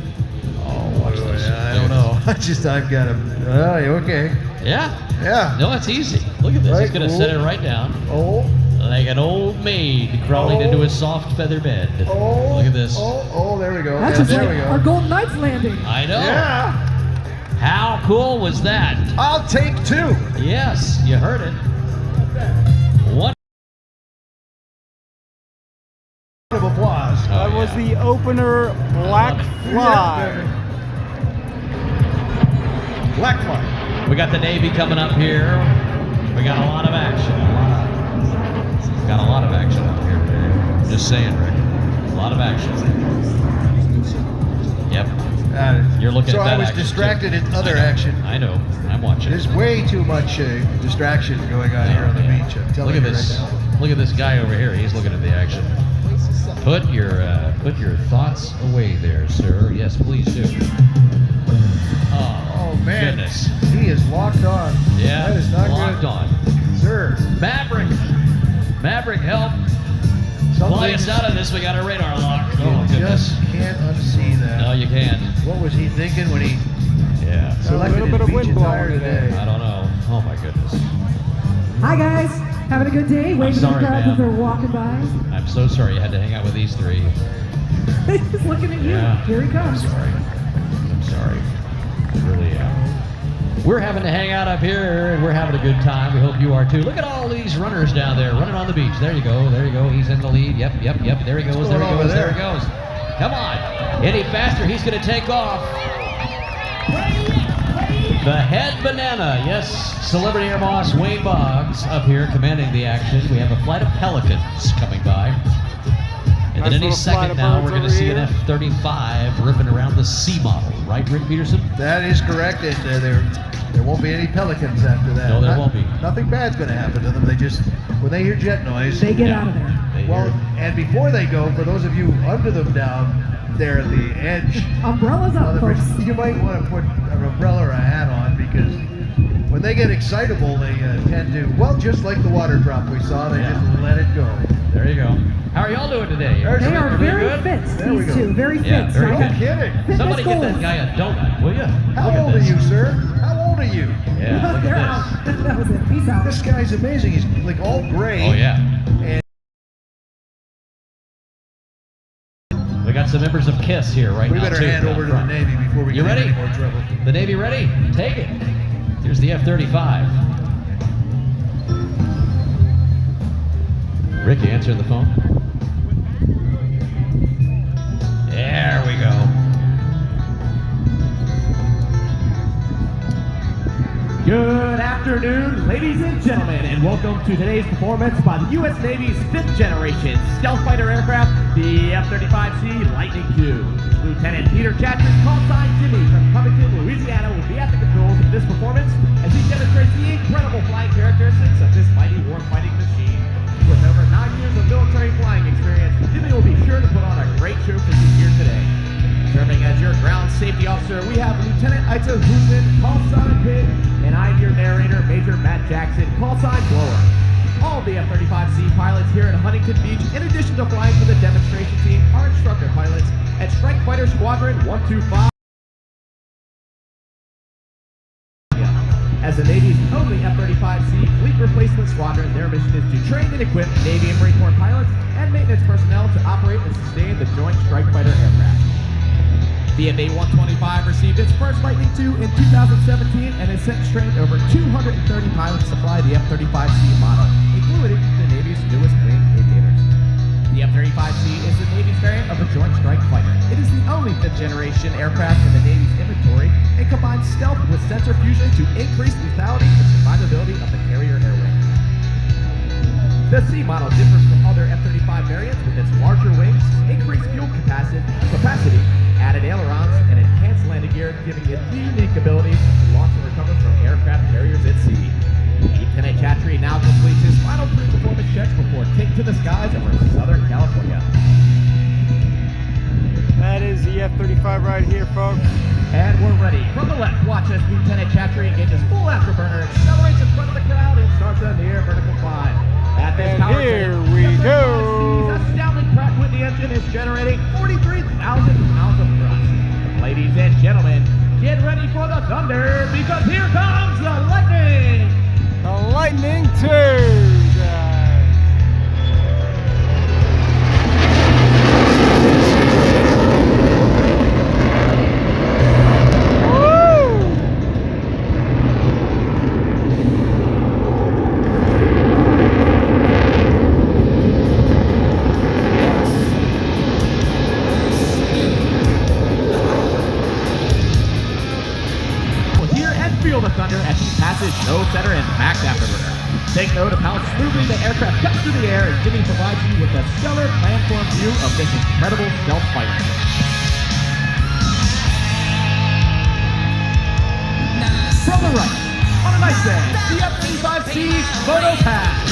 Oh, watch this. I don't know. I've got him. Oh, okay. Yeah? Yeah. No, it's easy. Look at this. Right, He's going to cool. set it right down. Oh. Like an old maid crawling into his soft feather bed. Oh. Look at this. Oh, there we go. That's Yeah, just there like we go. our Golden Knights landing. I know. Yeah. How cool was that? I'll take 2. Yes, you heard it. One Round of applause. That was the Opener Black Fly. Black Fly. We got the Navy coming up here. We got a lot of action. Got a lot of action up here today. Just saying, Rick. A lot of action. Yep. You're looking so at that I was action, distracted too. at other I know. action. I know. I'm watching. There's way too much distraction going on here on the beach. I'm telling Look at you this. right now. Look at this guy over here. He's looking at the action. Put your thoughts away there, sir. Yes, please do. Oh man, goodness. He is locked on. Yeah, that is not locked good. on. Sir. Maverick, help. Fly us out of this. We got a radar lock. Oh, You goodness. just can't unsee that. No, you can't. What was he thinking when he Yeah. selected a little bit his of wind beach attire blowing today? I don't know. Oh, my goodness. Hi guys, having a good day? Waving to the sorry, crowd ma'am. as they're walking by. I'm so sorry you had to hang out with these three. He's looking at you. Yeah. Here he comes. I'm sorry. I really am. We're having to hang out up here, and we're having a good time. We hope you are too. Look at all these runners down there running on the beach. There you go. There you go. He's in the lead. Yep. There he goes. There he goes. There he goes. Come on. Any faster, he's going to take off. The head banana. Yes, Celebrity Air Boss Wayne Boggs up here commanding the action. We have a flight of Pelicans coming by. And then any second now, we're going to see an F-35 ripping around the C model. Right, Rick Peterson? That is correct. And there won't be any Pelicans after that. No, there won't be. Nothing bad's going to happen to them. They just, when they hear jet noise, they get out of there. Well, and before they go, for those of you under them down there at the edge, umbrellas up, folks. You might want to put an umbrella or a hat on, because when they get excitable, they tend to, well, just like the water drop we saw, they just let it go. There you go. How are y'all doing today? They are very fit, these two. Very fit. Yeah, very No good. kidding. Somebody get that guy a donut, will you? How old are you, sir? How old are you? Yeah, look They're at out. That was it. Peace out. This guy's amazing. He's like all gray. this. Oh, yeah. And We got some members of KISS here right we now, better too, hand down over to front. the Navy before we You get ready? any more trouble. The Navy ready? Take it. Here's the F-35. Ricky, answer the phone. There we go. Good afternoon, ladies and gentlemen, and welcome to today's performance by the U.S. Navy's 5th generation stealth fighter aircraft, the F-35C Lightning II. Lieutenant Peter Chattrick, call sign Jimmy from Covington, Louisiana, will be at the controls of this performance as he demonstrates the incredible flying characteristics of this mighty warfighting machine. With over 9 years of military flying experience, Jimmy will be sure to put on a great show for you here today. Serving as your ground safety officer, we have Lieutenant Ita Husman, call sign Pig, and I'm your narrator, Major Matt Jackson, call sign Blower. All of the F-35C pilots here at Huntington Beach, in addition to flying for the demonstration team, are instructor pilots at Strike Fighter Squadron 125. As the Navy's only F-35C fleet replacement squadron, their mission is to train and equip Navy and Marine Corps pilots and maintenance personnel to operate and sustain the Joint Strike Fighter aircraft. The FA-125 received its first Lightning II in 2017 and has since trained over 230 pilots to fly the F-35C model, including the Navy's newest wing aviators. The F-35C is the Navy's variant of the Joint Strike Fighter. It is the only 5th generation aircraft in the Navy's inventory and combines stealth with sensor fusion to increase lethality and survivability of the carrier air wing. The C model differs from other F-35 variants with its larger wings, increased fuel capacity, added ailerons, and enhanced landing gear, giving it the unique ability to launch and recover from aircraft carriers at sea. Lieutenant Chattrey now completes his final pre-performance checks before taking to the skies over Southern California. That is the F-35 right here, folks. And we're ready. From the left, watch as Lieutenant Chattrey engages full afterburner, accelerates in front of the crowd, and starts a near vertical climb. At this And power here stage, we the go. F-35C's astounding Pratt Whitney engine is generating 43,000 pounds of thrust. Ladies and gentlemen, get ready for the thunder, because here comes the lightning! The Lightning II, guys. Hear and feel the thunder as he passes nose setter and max afterburner. Take note of how smoothly the aircraft cuts through the air as Jimmy provides you with a stellar planform view of this incredible stealth fighter. From the right, on a nice day, the F-35C Photo Pass.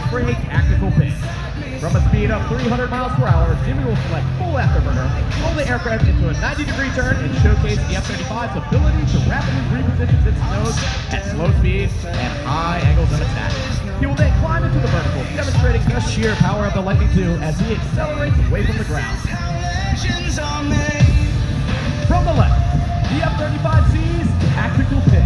For a tactical pitch. From a speed of 300 miles per hour, Jimmy will select full afterburner, roll the aircraft into a 90-degree turn, and showcase the F-35's ability to rapidly reposition its nose at slow speeds and high angles of attack. He will then climb into the vertical, demonstrating the sheer power of the Lightning II as he accelerates away from the ground. From the left, the F-35C's tactical pitch.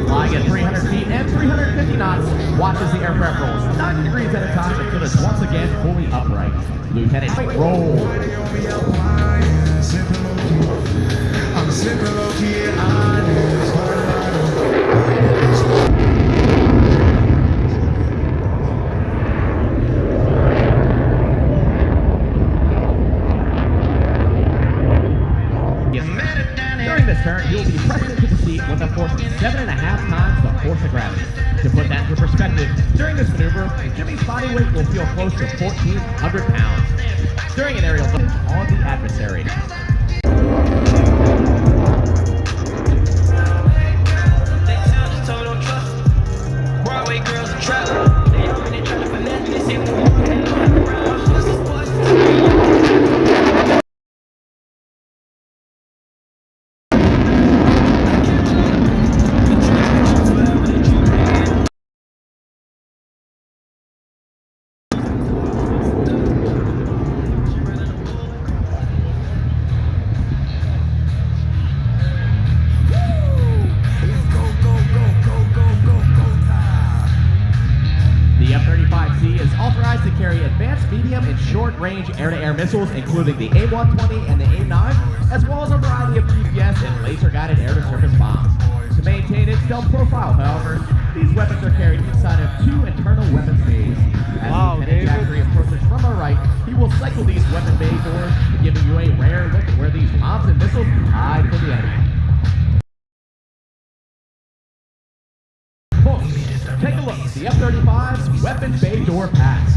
Flying at 300 feet and 350 knots, watch as the aircraft rolls 90 degrees at a time until it's once again fully upright. Lieutenant, roll. I'm sipping low-key and honest. During this turn, you'll be pressed into the seat with a force of 7.5 times the force of gravity. To put that into perspective, during this maneuver, Jimmy's body weight will feel close to 1,400 pounds. During an aerial lift on the adversary. The F-35C is authorized to carry advanced medium and short-range air-to-air missiles, including the A-120 and the A-9, as well as a variety of GPS and laser-guided air-to-surface bombs. To maintain its stealth profile, however, these weapons are carried inside of 2 internal weapons bays. As Lieutenant Jackery approaches from our right, he will cycle these weapon bay doors, giving you a rare look at where these bombs and missiles hide from the enemy. Take a look at the F-35's weapon bay door pass.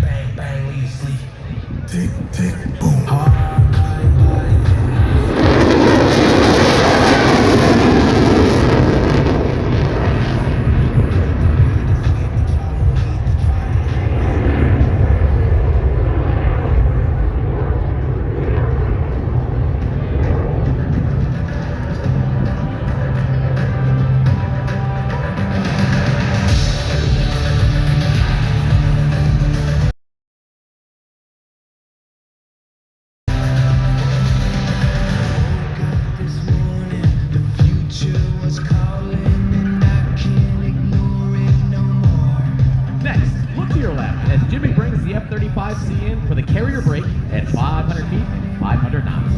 Bang, bang, leave you sleep. Tick, tick, boom. Jimmy brings the F-35C in for the carrier brake at 500 feet, 500 knots.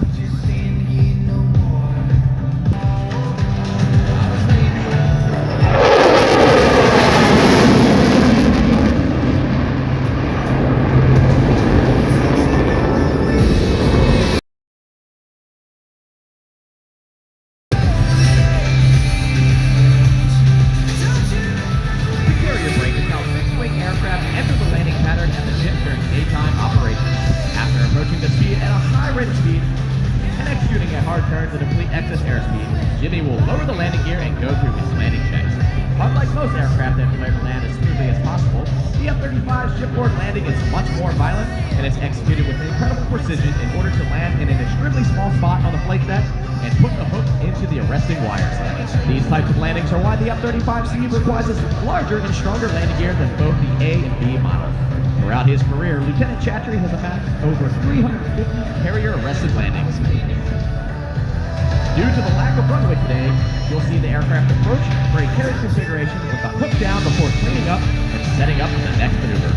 Turns at a complete excess airspeed, Jimmy will lower the landing gear and go through his landing checks. Unlike most aircraft that fly to land as smoothly as possible, the F-35's shipboard landing is much more violent and is executed with incredible precision in order to land in an extremely small spot on the flight deck and put the hook into the arresting wires. These types of landings are why the F-35C requires a larger and stronger landing gear than both the A and B models. Throughout his career, Lieutenant Chattery has amassed over 350 carrier-arrested landings. Due to the lack of runway today, you'll see the aircraft approach for a carriage configuration with the hook down before cleaning up and setting up for the next maneuver.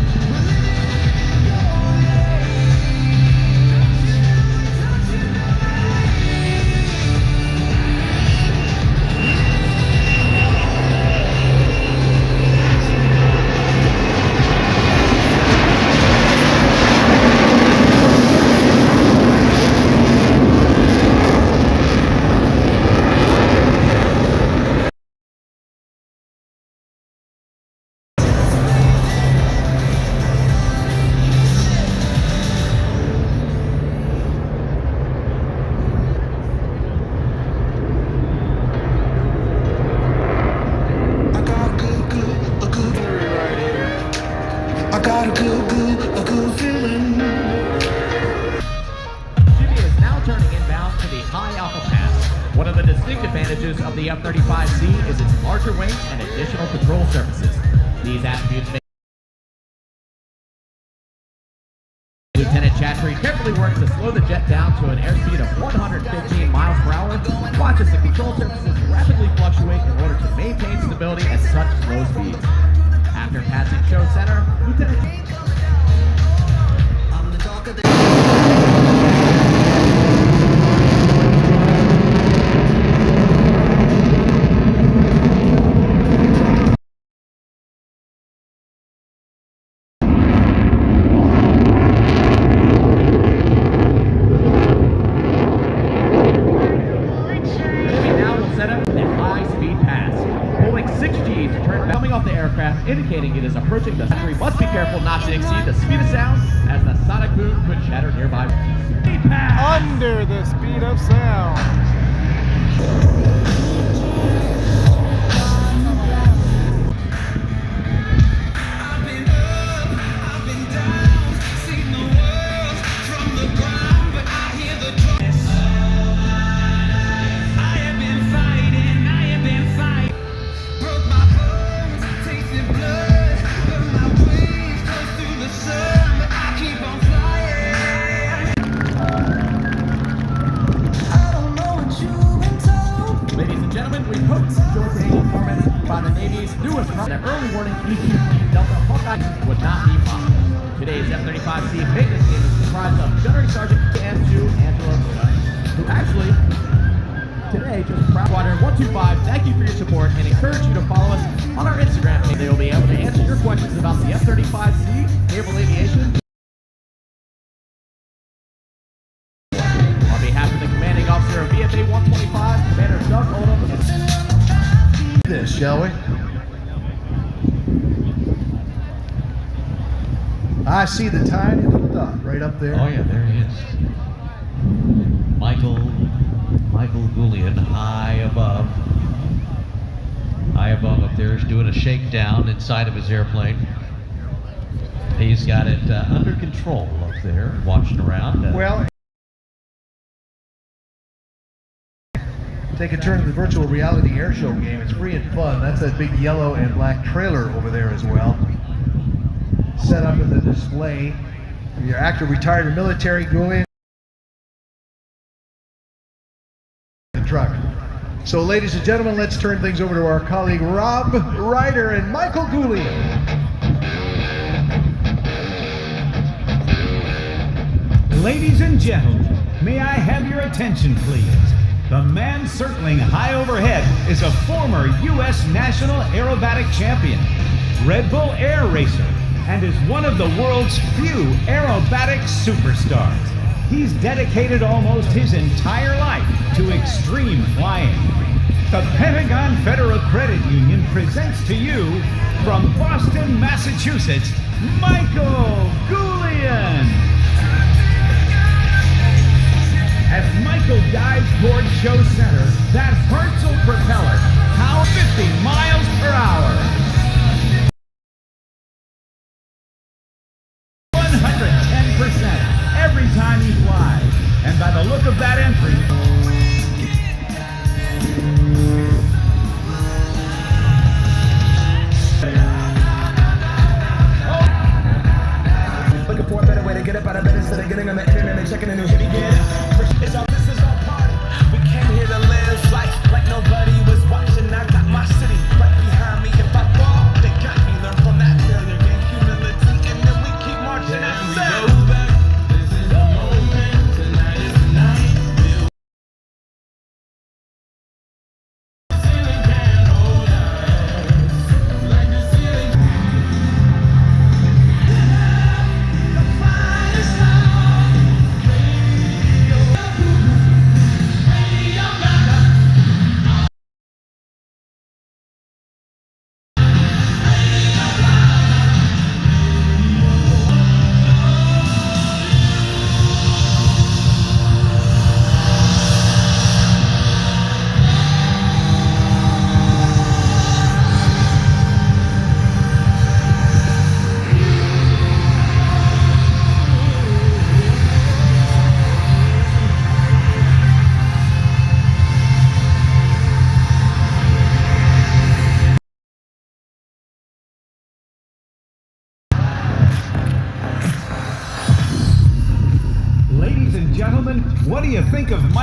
One of the distinct advantages of the F-35C is its larger wing and additional control surfaces. These attributes make Lieutenant Chattree carefully works to slow the jet down to an airspeed of 115 miles per hour. Watch as the control surfaces rapidly fluctuate in order to maintain stability at such slow speeds. After passing show center, Lieutenant indicating it is approaching the center. Must be careful not to exceed the speed of sound as the sonic boom could shatter nearby. Under the speed of sound. The early warning EQ Delta Hawkeye would not be possible. Today's F-35C maintenance team is comprised of Gunnery Sergeant M2 Angela Buda, who actually today just Squadron 125. Thank you for your support and encourage you to follow us on our Instagram page. They will be able to answer your questions about the F-35C, naval aviation. On behalf of the commanding officer of VFA 125, Commander Doug Oldham. This, shall we? I see the tiny little dot right up there. Oh yeah, there he is. Michael Goulian, high above up there, is doing a shakedown inside of his airplane. He's got it under control up there, watching around. Well, take a turn to the virtual reality airshow game. It's free and fun. That's that big yellow and black trailer over there as well. Set up in the display. If you're active, retired, or military, Goulian. The truck. So, ladies and gentlemen, let's turn things over to our colleague Rob Ryder and Michael Goulian. Ladies and gentlemen, may I have your attention, please? The man circling high overhead is a former U.S. National Aerobatic Champion, Red Bull Air Racer, and is one of the world's few aerobatic superstars. He's dedicated almost his entire life to extreme flying. The Pentagon Federal Credit Union presents to you, from Boston, Massachusetts, Michael Goulian. As Michael dives toward show center, that Hartzell propeller, how 50 miles per hour. 110% every time he flies. And by the look of that entry, looking for a better way to get up out of bed instead of getting on the internet and checking a new hit again. This is our party. We came here to live life like nobody was watching. I got my city right behind me.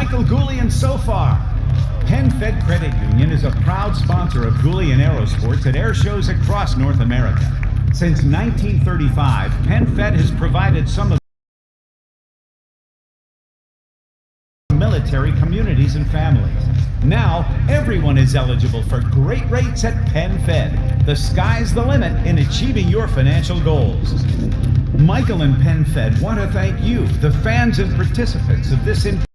Michael Goulian so far. PenFed Credit Union is a proud sponsor of Goulian Aerosports at air shows across North America. Since 1935, PenFed has provided some of the military communities and families. Now, everyone is eligible for great rates at PenFed. The sky's the limit in achieving your financial goals. Michael and PenFed want to thank you, the fans and participants of this important.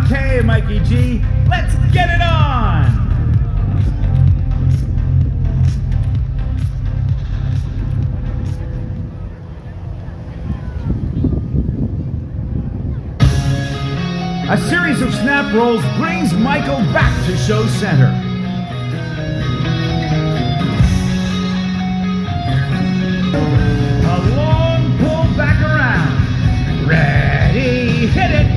Okay, Mikey G, let's get it on! A series of snap rolls brings Michael back to show center. A long pull back around. Ready, hit it!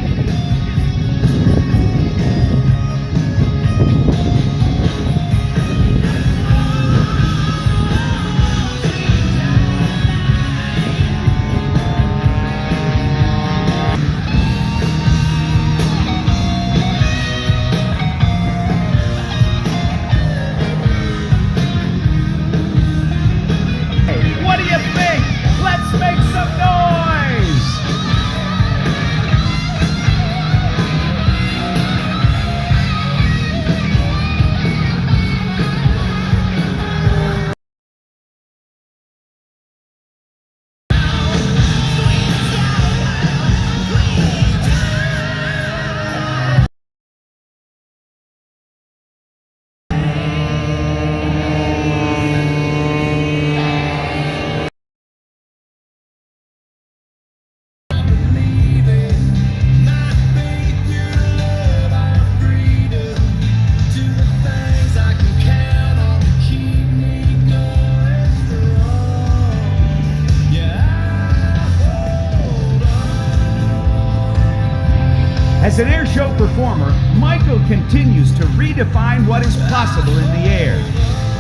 As an airshow performer, Michael continues to redefine what is possible in the air.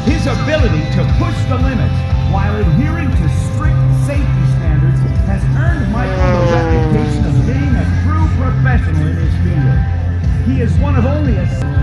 His ability to push the limits while adhering to strict safety standards has earned Michael the reputation of being a true professional in his field. He is one of only a...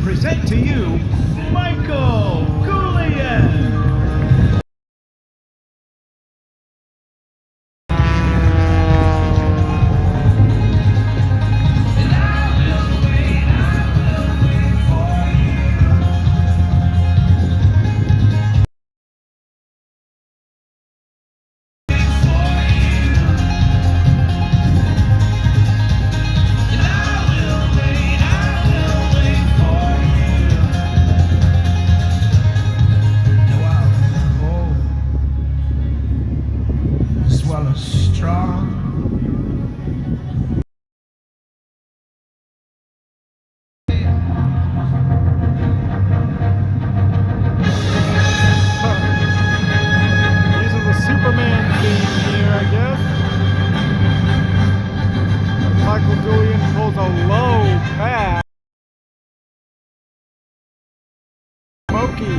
present to you, Michael Goulian. Michael Goulian pulls a low pass. Smokey.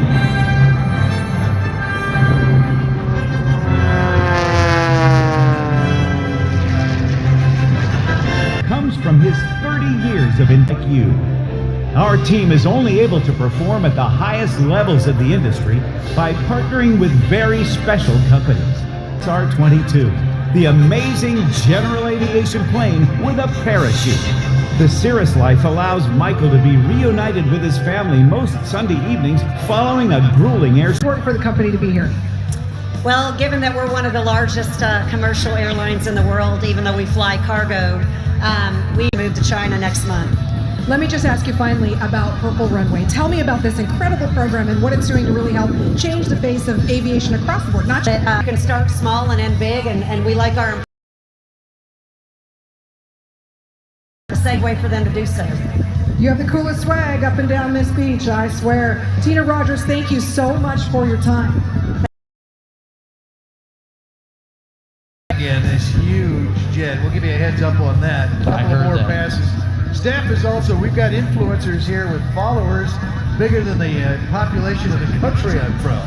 Comes from his 30 years of InTech. Our team is only able to perform at the highest levels of the industry by partnering with very special companies. It's R22. the amazing General Aviation plane with a parachute. The Cirrus life allows Michael to be reunited with his family most Sunday evenings following a grueling air. Important for the company to be here. Well, given that we're one of the largest commercial airlines in the world, even though we fly cargo, we move to China next month. Let me just ask you finally about Purple Runway. Tell me about this incredible program and what it's doing to really help change the face of aviation across the board. Not just you can start small and end big, and we like our a segue for them to do so. You have the coolest swag up and down this beach, I swear. Tina Rogers, thank you so much for your time. Again, this huge jet. We'll give you a heads up on that. A couple more passes. Staff is also, we've got influencers here with followers bigger than the population of the country I'm from.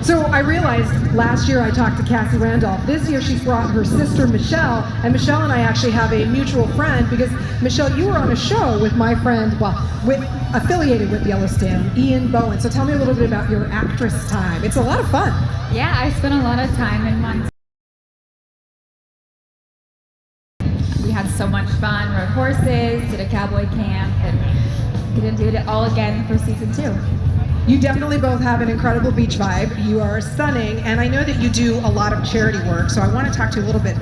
So I realized last year I talked to Cassie Randolph. This year she's brought her sister Michelle, and Michelle and I actually have a mutual friend because Michelle, you were on a show with my friend, affiliated with Yellowstone, Ian Bowen. So tell me a little bit about your actress time. It's a lot of fun. Yeah, I spent a lot of time in Montana. We had so much fun, rode horses, did a cowboy camp, and we didn't do it all again for season 2. You definitely both have an incredible beach vibe. You are stunning, and I know that you do a lot of charity work, so I want to talk to you a little bit.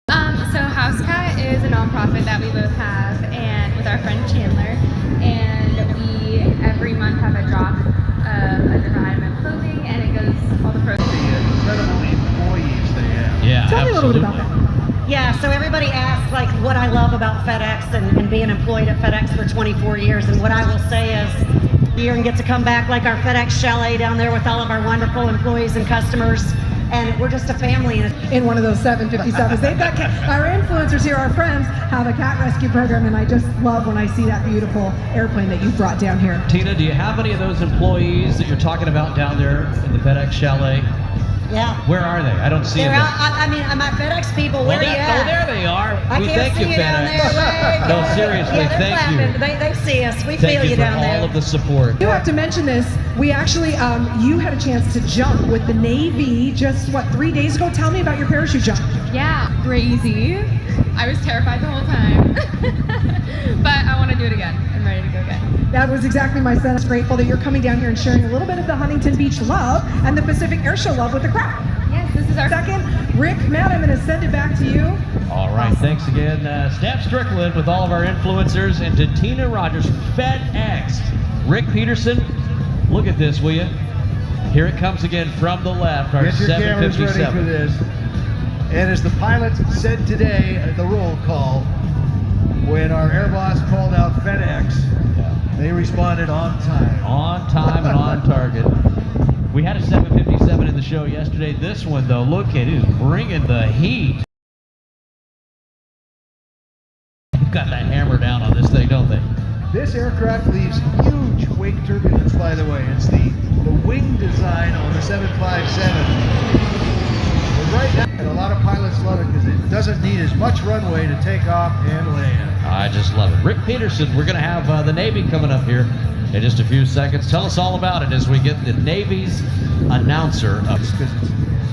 So House Cat is a nonprofit that we both have, and with our friend Chandler, and we every month have a drop of a different item of clothing, and it goes all the proceeds. Incredible employees they have. Yeah, Tell me a little bit about that. Yeah, so everybody asks like what I love about FedEx and being employed at FedEx for 24 years, and what I will say is here and get to come back like our FedEx chalet down there with all of our wonderful employees and customers, and we're just a family. In one of those 757s. They've got our influencers here, our friends, have a cat rescue program, and I just love when I see that beautiful airplane that you brought down here. Tina, do you have any of those employees that you're talking about down there in the FedEx chalet? Yeah. Where are they? I don't see them. I mean, my FedEx people, where are you at? Oh, there they are. I can't see you down there. No, seriously, yeah, thank you. They see us. We Thank feel you down for there. all of the support. You have to mention this. We actually, you had a chance to jump with the Navy just, 3 days ago? Tell me about your parachute jump. Yeah, crazy. I was terrified the whole time, but I want to do it again. I'm ready to go again. That was exactly my sense. Grateful that you're coming down here and sharing a little bit of the Huntington Beach love and the Pacific Air Show love with the crowd. Yes, this is our second. Rick, Matt, I'm going to send it back to you. All right, thanks again, Steph Strickland with all of our influencers, and to Tina Rogers from FedEx. Rick Peterson, look at this, will you? Here it comes again from the left, our Get your cameras ready for 757. this. And as the pilot said today at the roll call, when our air boss called out FedEx, they responded on time. On time and on target. We had a 757 in the show yesterday. This one, though, look at it, is bringing the heat. They've got the hammer down on this thing, don't they? This aircraft leaves huge wing turbulence, by the way. It's the wing design on the 757. But right now, and a lot of pilots love it because it doesn't need as much runway to take off and land. I just love it. Rick Peterson, we're going to have the Navy coming up here in just a few seconds. Tell us all about it as we get the Navy's announcer up. It's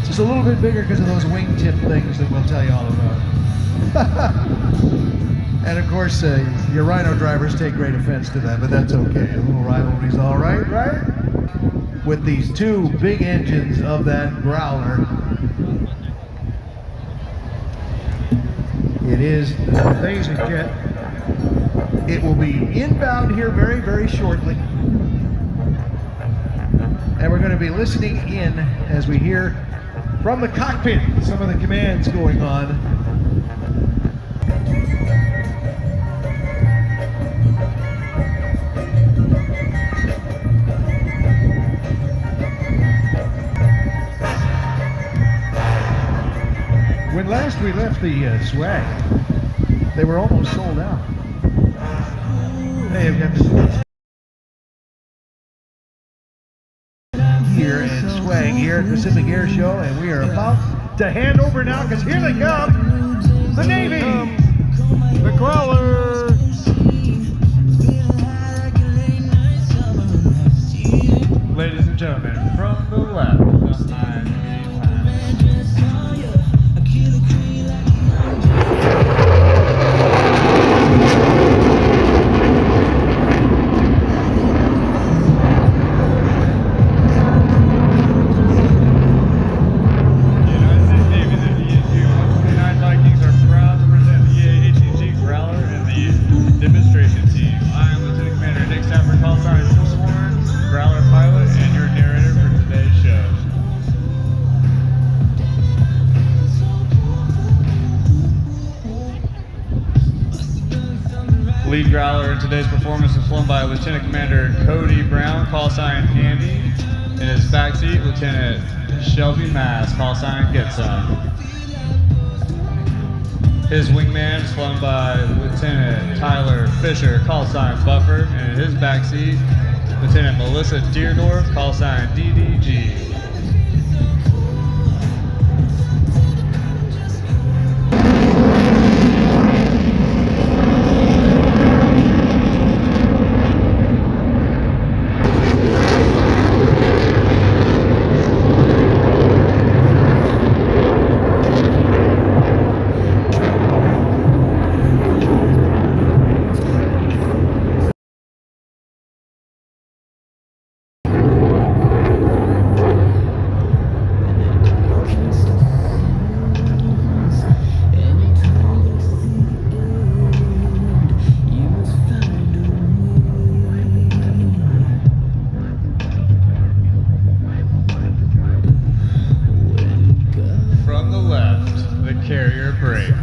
just a little bit bigger because of those wingtip things that we'll tell you all about. And of course, your Rhino drivers take great offense to that, but that's okay. A little rivalry's all right, right? With these two big engines of that Growler, it is an amazing jet. It will be inbound here very, very shortly. And we're going to be listening in as we hear from the cockpit some of the commands going on. When last we left the swag, they were almost sold out. They have got here and swag here at Pacific Air Show, and we are about to hand over now because here they come, the Navy, the Growler. Ladies and gentlemen, from the left, I'm Lead growler in today's performance is flown by Lieutenant Commander Cody Brown, call sign Andy. In his backseat, Lieutenant Shelby Mass, call sign Get Some. His wingman is flown by Lieutenant Tyler Fisher, call sign Buffer. And in his backseat, Lieutenant Melissa Deerdorf, call sign DDG. Carrier break.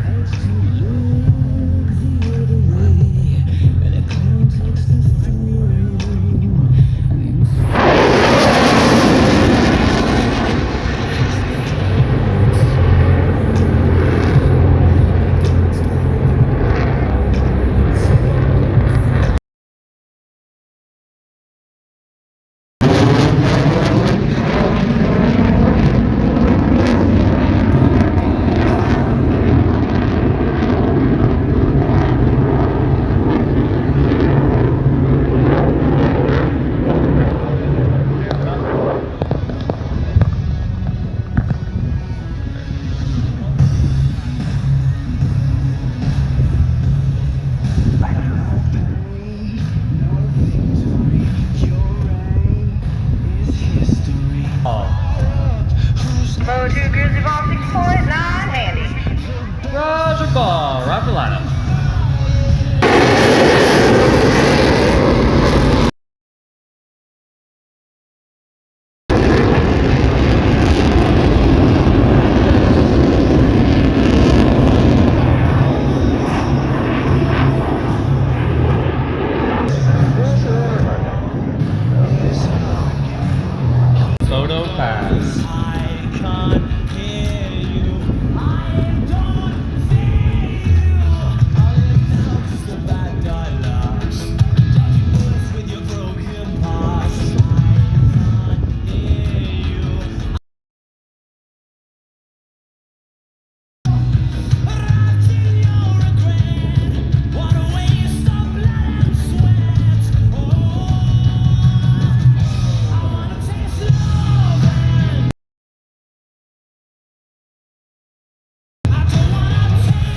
Roger ball, right for lineup. Photo pass.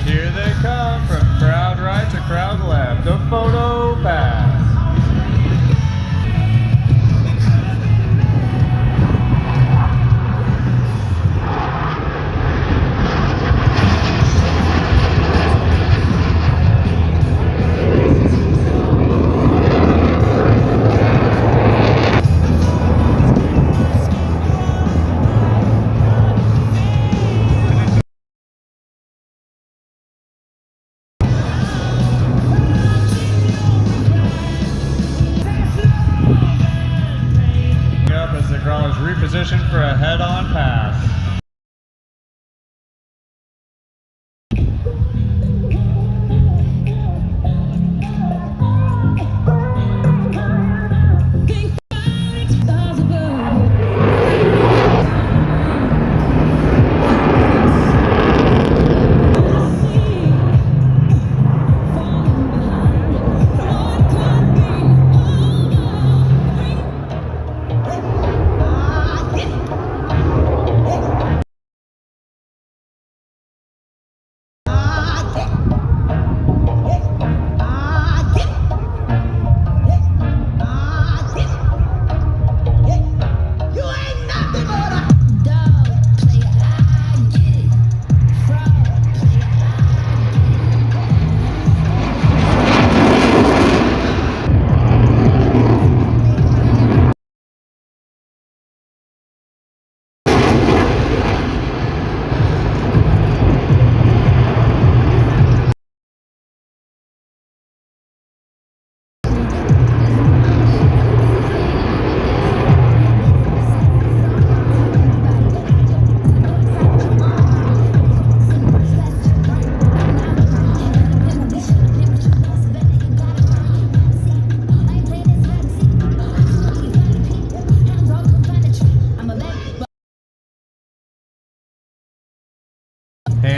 Here they come from crowd right to crowd left. The photo pass. As the crawlers reposition for a head-on pass.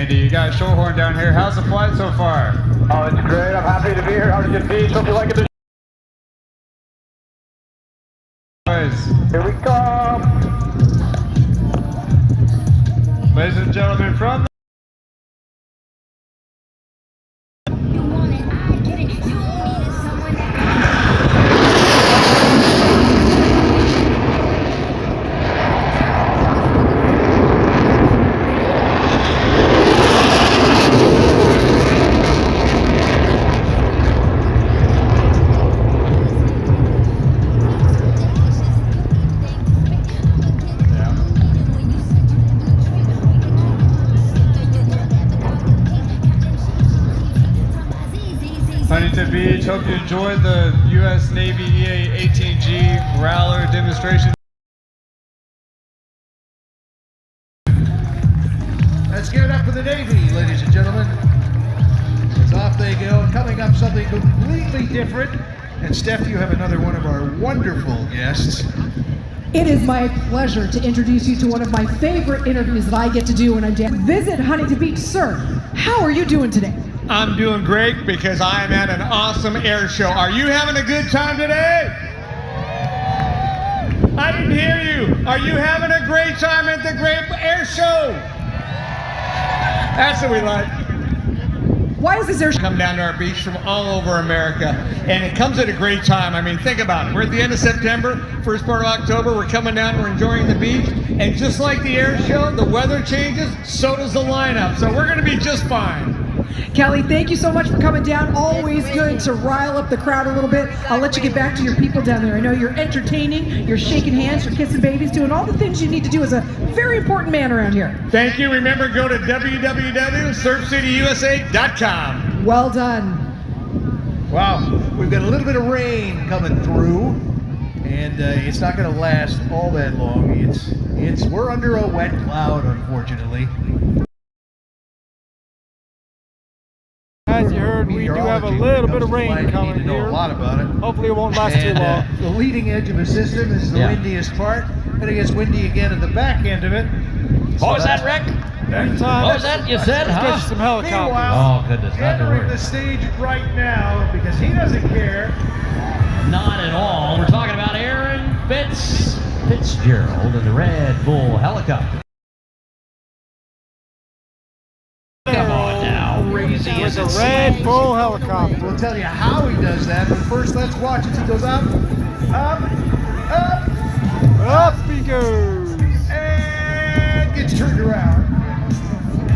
Andy. You got Shorehorn down here. How's the flight so far? Oh, it's great. I'm happy to be here. Huntington Beach. Hope you like it. Here we come. Ladies and gentlemen, from Huntington Beach, hope you enjoyed the U.S. Navy EA-18G Growler demonstration. Let's give it up for the Navy, ladies and gentlemen. As off they go, coming up something completely different. And Steph, you have another one of our wonderful guests. It is my pleasure to introduce you to one of my favorite interviews that I get to do when I'm down. Visit Huntington Beach. Sir, how are you doing today? I'm doing great because I am at an awesome air show. Are you having a good time today? I didn't hear you. Are you having a great time at the Great Air Show? That's what we like. Why is this air show come down to our beach from all over America? And it comes at a great time. I mean, think about it. We're at the end of September, first part of October. We're coming down, we're enjoying the beach. And just like the air show, the weather changes, so does the lineup. So we're going to be just fine. Kelly, thank you so much for coming down. Always good to rile up the crowd a little bit. I'll let you get back to your people down there. I know you're entertaining, you're shaking hands, you're kissing babies, doing all the things you need to do as a very important man around here. Thank you. Remember, go to www.surfcityusa.com. Well done. Wow, we've got a little bit of rain coming through, and it's not going to last all that long. We're under a wet cloud, unfortunately. As you heard, we do have a little bit of rain coming here. Know a lot about it. Hopefully it won't last too long. The leading edge of a system is the windiest part, and it gets windy again at the back end of it. What was that, Rick? What was that you said, Let's huh? get you some helicopters. Oh, goodness, not to Entering worry. the stage right now because he doesn't care. Not at all. We're talking about Aaron Fitzgerald and the Red Bull helicopter. Come on now, crazy With is a it? Red Bull helicopter. We'll tell you how he does that, but first let's watch as he goes up, up, up, Up he goes. and gets turned around.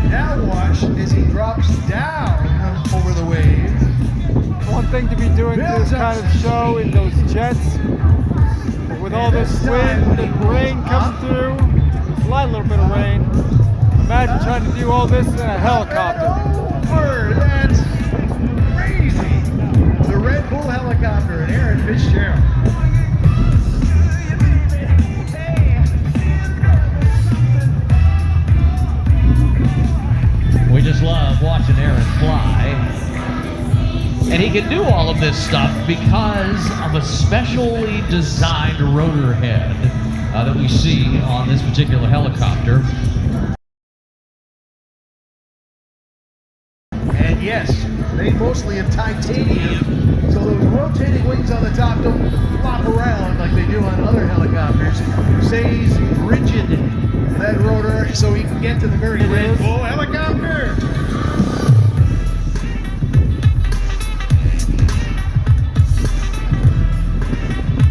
Now watch as he drops down over the waves. One thing to be doing this kind of show in those jets, with all this wind and rain coming through, a little bit of rain. Imagine trying to do all this in a helicopter. Over, that's crazy. The Red Bull helicopter and Aaron Fitzgerald. We just love watching Aaron fly. And he can do all of this stuff because of a specially designed rotor head that we see on this particular helicopter. And yes, made mostly of titanium, so those rotating wings on the top don't flop around like they do on other helicopters. Stays rigid, that rotor, so he can get to the very Red Bull helicopter.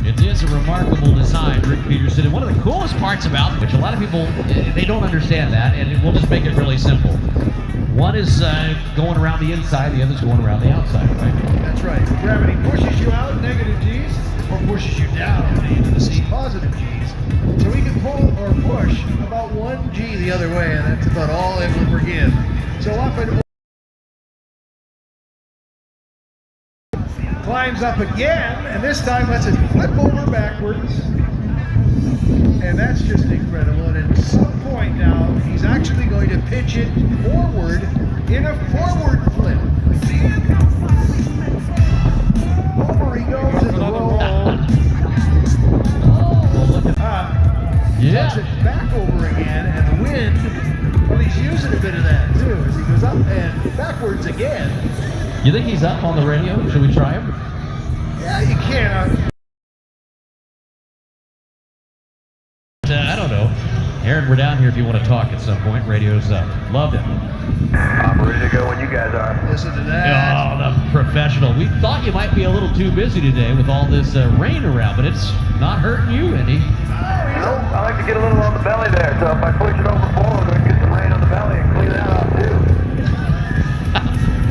It is a remarkable design, Rick Peterson, and one of the coolest parts about it, which a lot of people, they don't understand that, and we'll just make it really simple. One is going around the inside, the other's going around the outside, right? That's right. Gravity pushes you out, negative G's, or pushes you down into the sea, positive G's. So we can pull or push about 1 G the other way, and that's about all it will forgive. So up and climbs up again, and this time lets it flip over backwards. And that's just incredible. And at some point now, he's actually going to pitch it forward in a forward flip. Over he goes in the roll. Yeah. Flips it back over again, and the wind, well, he's using a bit of that too, isn't You think he's up on the radio? Should we try him? Yeah, you can. I don't know. Aaron, we're down here if you want to talk at some point. Radio's up. Loved it. I'm ready to go when you guys are. Listen to that. Oh, the professional. We thought you might be a little too busy today with all this rain around, but it's not hurting you any. Nope, I like to get a little on the belly there, so if I push it over forward, we can get some rain on the belly and clean that off too.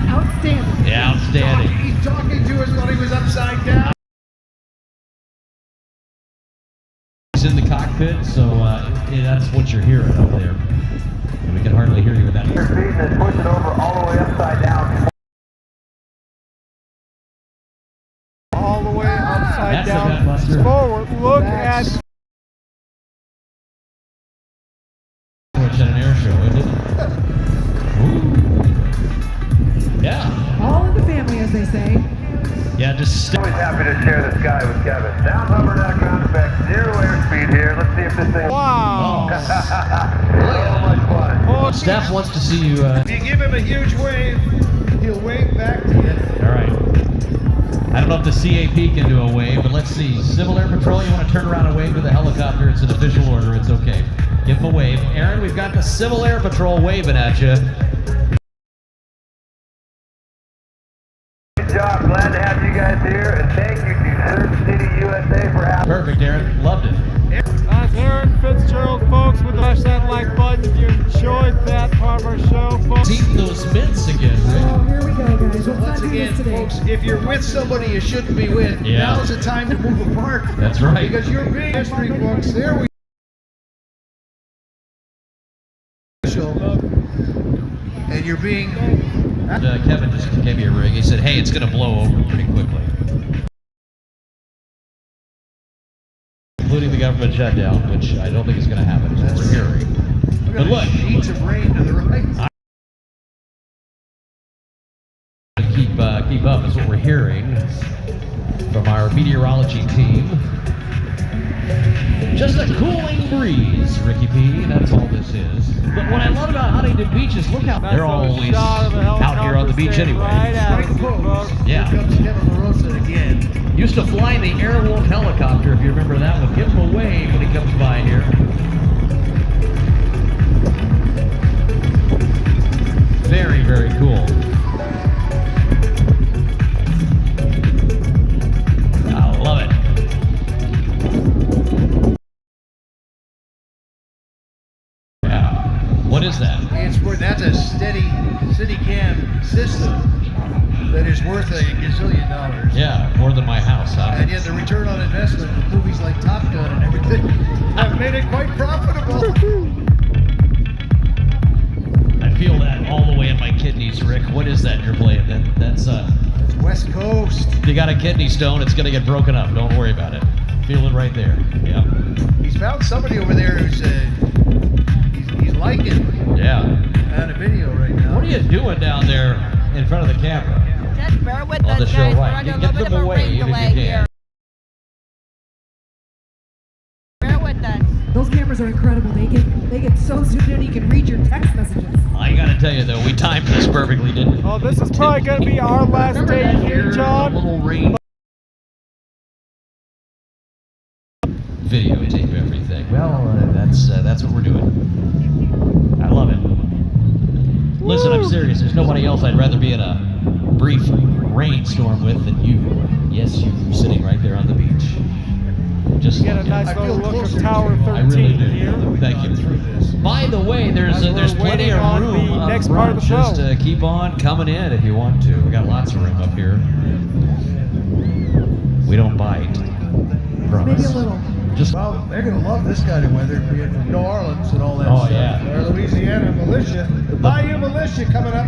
Outstanding. Yeah, outstanding. He's talking to us while he was upside down. He's in the cockpit, so that's what you're hearing up there. And we can hardly hear you with that. Your feet and push it over all the way upside down. All the way upside That's down. the Buster. Forward. Look at. It's at an air show, isn't it? Ooh. Yeah. All in the family, as they say. Yeah, just Always happy to share the sky with Kevin. Down hover, down ground effect, 0 airspeed here. Let's see if this thing. Wow. So much fun. Oh, Steph wants to see you. If you give him a huge wave, he'll wave back to you. All right. I don't know if the CAP can do a wave, but let's see. Civil Air Patrol, you want to turn around and wave to the helicopter? It's an official order. It's okay. Give him a wave. Aaron, we've got the Civil Air Patrol waving at you. Good job. Glad to have you guys here, and thank you to Surf City, USA for having. Perfect, Aaron. Loved it. That's Aaron Fitzgerald, folks, with the smash that like button if you enjoyed that part of our show, folks. Eat those mints again, Rick. Oh, here we go, guys. So Let's once not do again, this today. folks, if you're with somebody you shouldn't be with, Yeah. now's the time to move apart. That's right. Because you're being history books. There we and you're being Kevin just gave me a ring. He said, hey, it's going to blow over pretty quickly. Including the government shutdown, which I don't think is going to happen, as we're hearing. But look. Sheets of rain to the right. Keep up is what we're hearing from our meteorology team. Just a cooling breeze, Ricky P. That's all this is. But what I love about Huntington Beach is look how they're always out here on the beach anyway. Right at us, folks. Yeah. Here comes Kevin LaRosa again. Used to fly the Airwolf helicopter, if you remember that one. Give him a wave when he comes by here. Very, very cool. I love it. Yeah. What is that? That's a steady City-Cam system that is worth a gazillion dollars. Yeah, more than my house, huh? And yet the return on investment with movies like Top Gun and everything have made it quite profitable. I feel that all the way in my kidneys, Rick. What is that you're playing? That's West Coast. If you got a kidney stone, it's gonna get broken up. Don't worry about it. Feel it right there. Yeah. He's found somebody over there who's he's liking on a video right now. What are you doing down there in front of the camera? Just bear with On us, the show, guys. We're right. under You a get little bit them of a away rain if you delay can. here. Bear with us. Those cameras are incredible. They get so zoomed in you can read your text messages. I gotta tell you though, we timed this perfectly, didn't we? Oh, this is probably going to be our last day here, John. A little rain. Videotape everything. Well, that's what we're doing. I love it. Listen, I'm serious. There's nobody else I'd rather be in a brief rainstorm with than you. Yes, you sitting right there on the beach. Just Get a nice little look of Tower 13 I really do. here. Thank you. By the way, there's plenty of on room the up next front. part of the show. Just keep on coming in if you want to. We got lots of room up here. We don't bite. Promise. Maybe a little. Just Well, they're going to love this kind of weather, being from New Orleans and all that Oh, stuff. yeah. Our Louisiana militia, the Bayou Militia coming up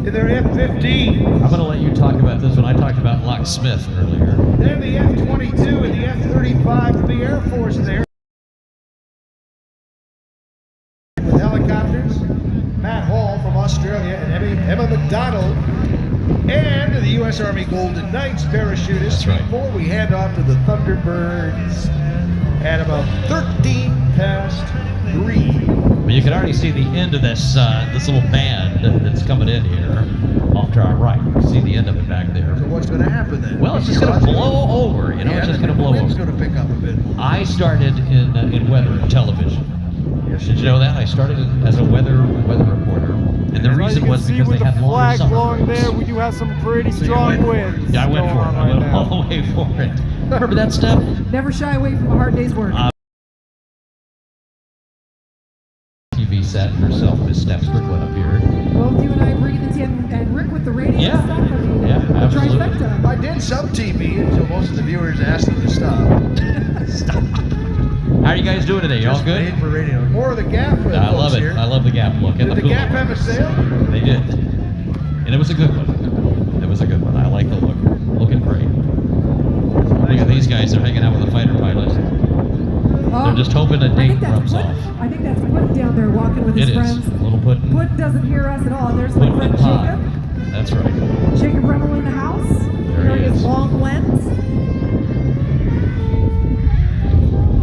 in their F-15. I'm going to let you talk about this one. I talked about Locksmith earlier. Then the F-22 and the F-35 of the Air Force there. With helicopters, Matt Hall from Australia and Emma McDonald, and the U.S. Army Golden Knights parachutists. That's right. Before we hand off to the Thunderbirds at about 13 past 3. But you can already see the end of this this little band that's coming in here. off to our right. You can see the end of it back there. So what's going to happen then? Well, it's just going to blow over. You know, it's just going to blow over. It's going to pick up a bit. I started in weather and television. Did you know that? I started as a weather reporter. And the reason was because they had longer summer blowing breaks. there, we do have some pretty strong winds. Yeah, I went for it. I went all the way for it. Remember that stuff? Never shy away from a hard day's work. TV set herself, Miss Steph Strickland up here. Both you and I breathe into and Rick with the radio Yeah. stuff. I mean, Yeah, the absolutely. trifecta. I did some TV until most of the viewers asked them to stop. Stop. How are you guys doing today? Y'all Just good? made for radio. More of the Gap. I love it. Here. I love the Gap look. Did And the pool. Gap have a sale? They did. And it was a good one. It was a good one. I like the look. Looking great. Look at these guys. They're hanging out with a fighter pilot. They're just hoping a date rubs off. I think that's Puddin down there walking with his It is. friends. A little Puddin. Puddin doesn't hear us at all. There's my Puddin friend and pie. Jacob. That's right. Jacob Rummel in the house. There he Wearing his is. long lens.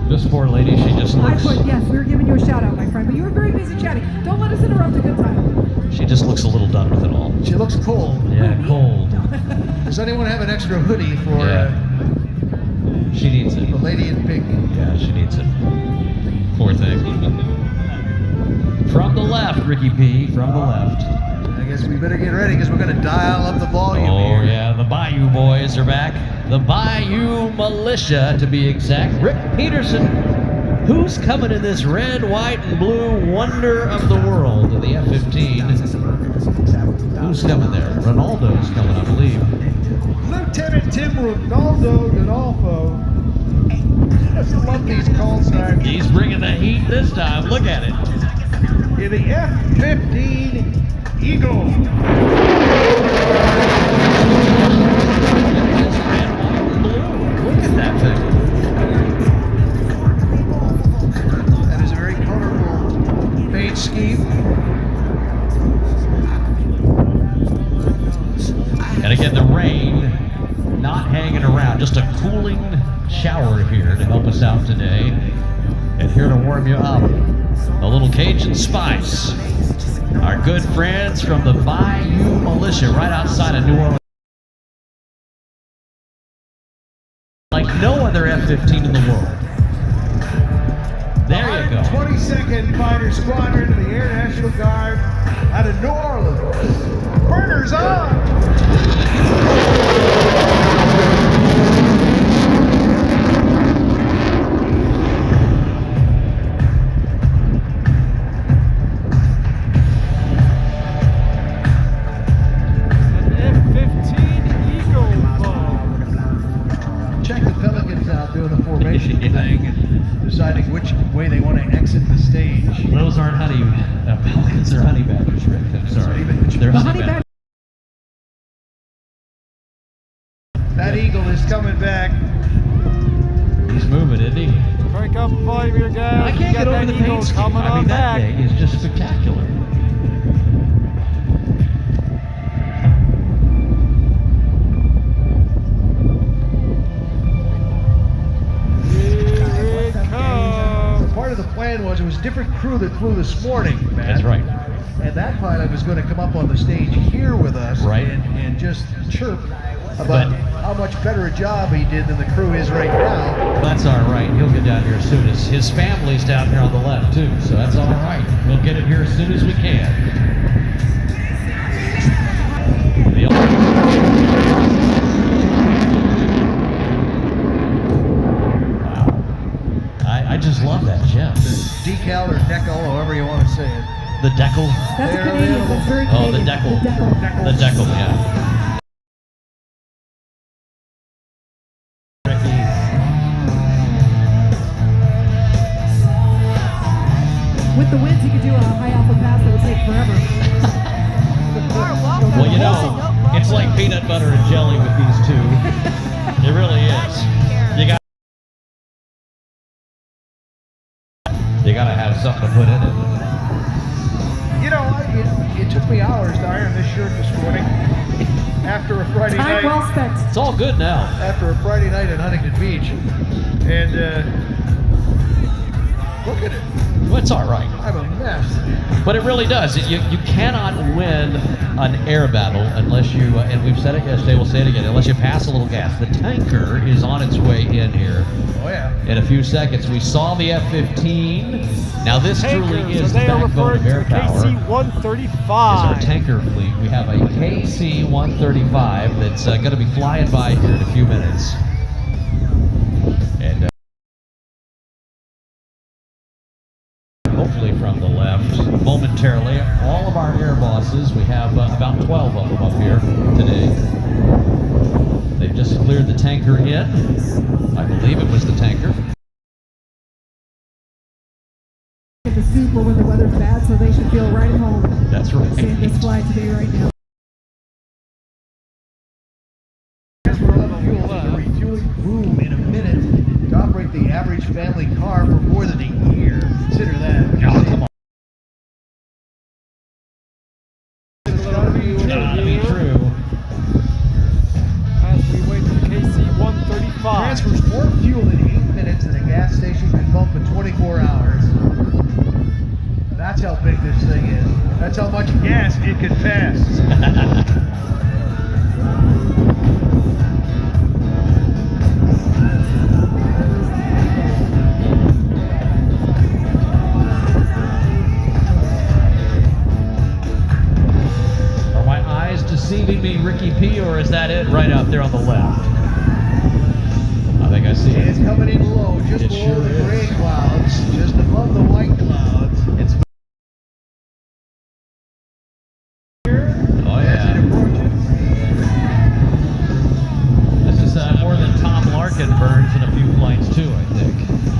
This poor lady, she just I looks. put, yes, we were giving you a shout out, my friend, but you were very busy chatting. Don't let us interrupt a good time. She just looks a little done with it all. She looks cold. Yeah, cold. Does anyone have an extra hoodie for She needs it. the lady in pink? Yeah, she needs it. Poor thing. From the left, Ricky P. From the left. I guess we better get ready because we're going to dial up the volume Oh here. yeah, the Bayou boys are back. The Bayou Militia, to be exact. Rick Peterson, who's coming in this red, white, and blue wonder of the world, the F-15. Who's coming there? Ronaldo's coming, I believe. Lieutenant Tim Ronaldo D'Onofrio. I just love these call signs. He's bringing the heat this time. Look at it. In the F-15 Eagle. Look at that thing. That is a very colorful paint scheme. And again, the rain not hanging around, just a cooling shower here to help us out today. And here to warm you up, a little Cajun spice. Our good friends from the Bayou Militia right outside of New Orleans. Like no other F-15 in the world. There you go. 22nd Fighter Squadron of the Air National Guard out of New Orleans. Burners on! Check the Pelicans out doing the formation thing and deciding which way they want to exit the stage. Those aren't honey pelicans, they're honey badgers, Rick. I'm sorry. They're honey badgers. That eagle is coming back. He's moving, isn't he? Crank up the volume here, guys. I can't get over the paint scheme. coming I mean, on that back. thing is just spectacular. Part of the plan was it was a different crew that flew this morning, Matt. That's right. And that pilot was going to come up on the stage here with us Right. and just chirp about how much better a job he did than the crew is right now. That's all right. He'll get down here as soon as his family's down here on the left too, so that's all right. We'll get it here as soon as we can. Wow. I just love that jet. Decal or decal, however you want to say it. The decal. That's a Canadian. That's very Oh, the Canadian. decal. The decal, yeah. With the winds, you could do a high alpha pass that would take forever. Well, you know, it's like peanut butter and jelly with these two. It really is. You gotta have something to put in it. You know, it took me hours to iron this shirt this morning after a Friday night. Time well spent. It's all good now. After a Friday night in Huntington Beach. And look at it. Well, it's all right. I'm a mess. But it really does. You cannot win an air battle unless you, and we've said it yesterday, we'll say it again, unless you pass a little gas. The tanker is on its way in here. Oh, yeah. In a few seconds. We saw the F-15. Now this truly is the they are backbone referred of air to power. KC-135. Is our tanker fleet. We have a KC-135 that's going to be flying by here in a few minutes. And hopefully from the left momentarily. All of our air bosses, we have about 12 of them up here today. They've just cleared the tanker in. I believe it was the tanker. In the soup or when the weather's bad, so they should feel right at home. That's right. Seeing this fly today right now. Refueling boom in a minute to operate the average family car for more than a year. Consider that. Oh, come on. It's gotta be true. As we wait for the KC-135. Transfers more fuel in 8 minutes than a gas station can pump in 24 hours. That's how big this thing is. That's how much gas it can pass. Are my eyes deceiving me, Ricky P, or is that it right out there on the left? I think I see it. It's coming in low, just below the gray clouds, just above the white clouds. It's oh yeah. This is more than Tom Larkin burns in a few flights too, I think,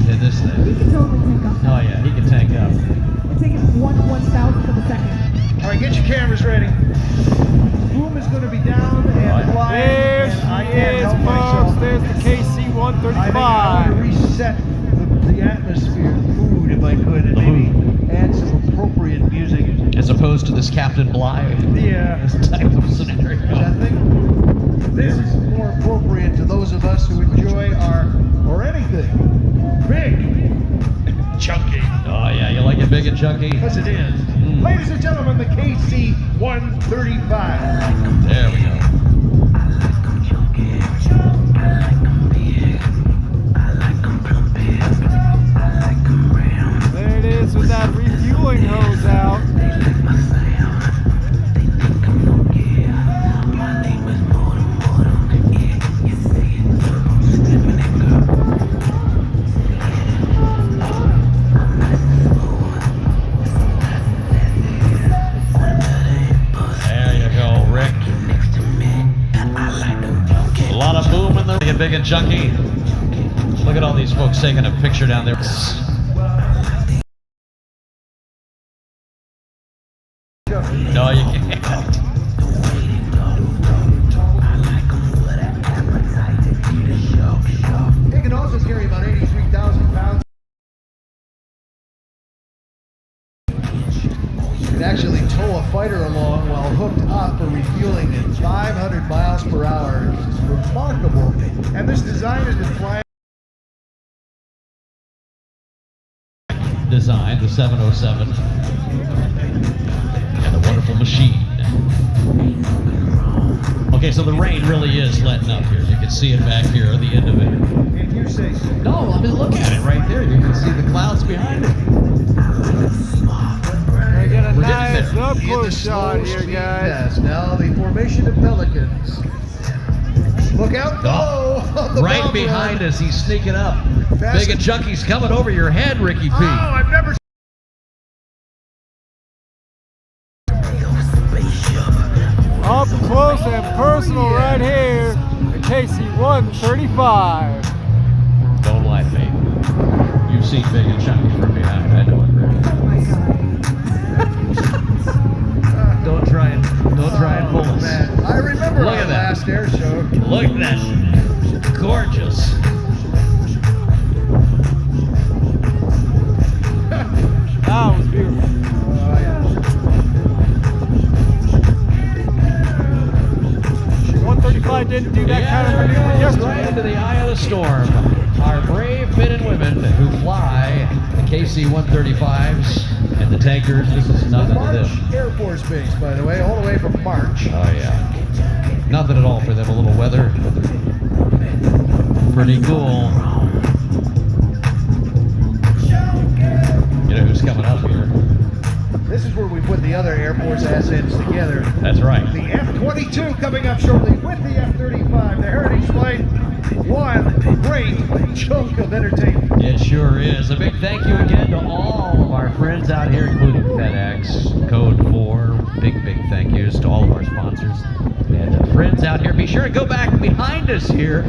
in this thing. He can totally tank up. Oh yeah, he can tank up. It's taking 1/1000th of a second. All right, get your cameras ready. Boom is going to be down and flying. There and I she can't is, help folks. myself. There's the I think I KC-135. would reset the atmosphere, the mood, if I could, and maybe add some appropriate music. As opposed to this Captain Bligh this type of scenario. I think this is more appropriate to those of us who enjoy or anything big, chunky. Oh yeah, you like it big and chunky? Yes, it is. Ladies and gentlemen, the KC-135. There we go. There it is with that refueling hose out. There you go, Rick. A lot of boom in the big and chunky. Look at all these folks taking a picture down there. No, you can't. It can also carry about 83,000 pounds. It can actually tow a fighter along while hooked up for refueling at 500 miles per hour. It's remarkable. And this design has been flying. Design, the 707. And the wonderful machine. Okay, so the rain really is letting up here. You can see it back here at the end of it. And you say so. No, I mean, look at it right there. You can see the clouds behind it. I get a We're nice getting there. up close shot here, guys. Yes, now the formation of pelicans. Look out! Oh, the right bomb behind run. us, he's sneaking up. Fast- Big and chunky's coming over your head, Ricky P. Oh, I've never. Up close and personal right here. The KC-135. Don't lie to me. You've seen Big and Chunky from behind. I know it, Rick. Don't try and fool us. Man, I remember Look our at that. last air show. Look at that. Gorgeous. That was beautiful. Oh, yeah. 135. Fly didn't do that kind of maneuver Right yesterday. into the eye of the storm. Our brave men and women who fly the KC-135s and the tankers. This is nothing to March them. Air Force Base, by the way, all the way from March. Oh yeah. Nothing at all for them. A little weather. Pretty cool. You know who's coming up here? This is where we put the other Air Force assets together. That's right. The F-22 coming up shortly with the F-35. The Heritage Flight, one great chunk of entertainment. It sure is. A big thank you again to all of our friends out here, including FedEx, Code 4. Big thank yous to all of our sponsors and friends out here. Be sure to go back behind us here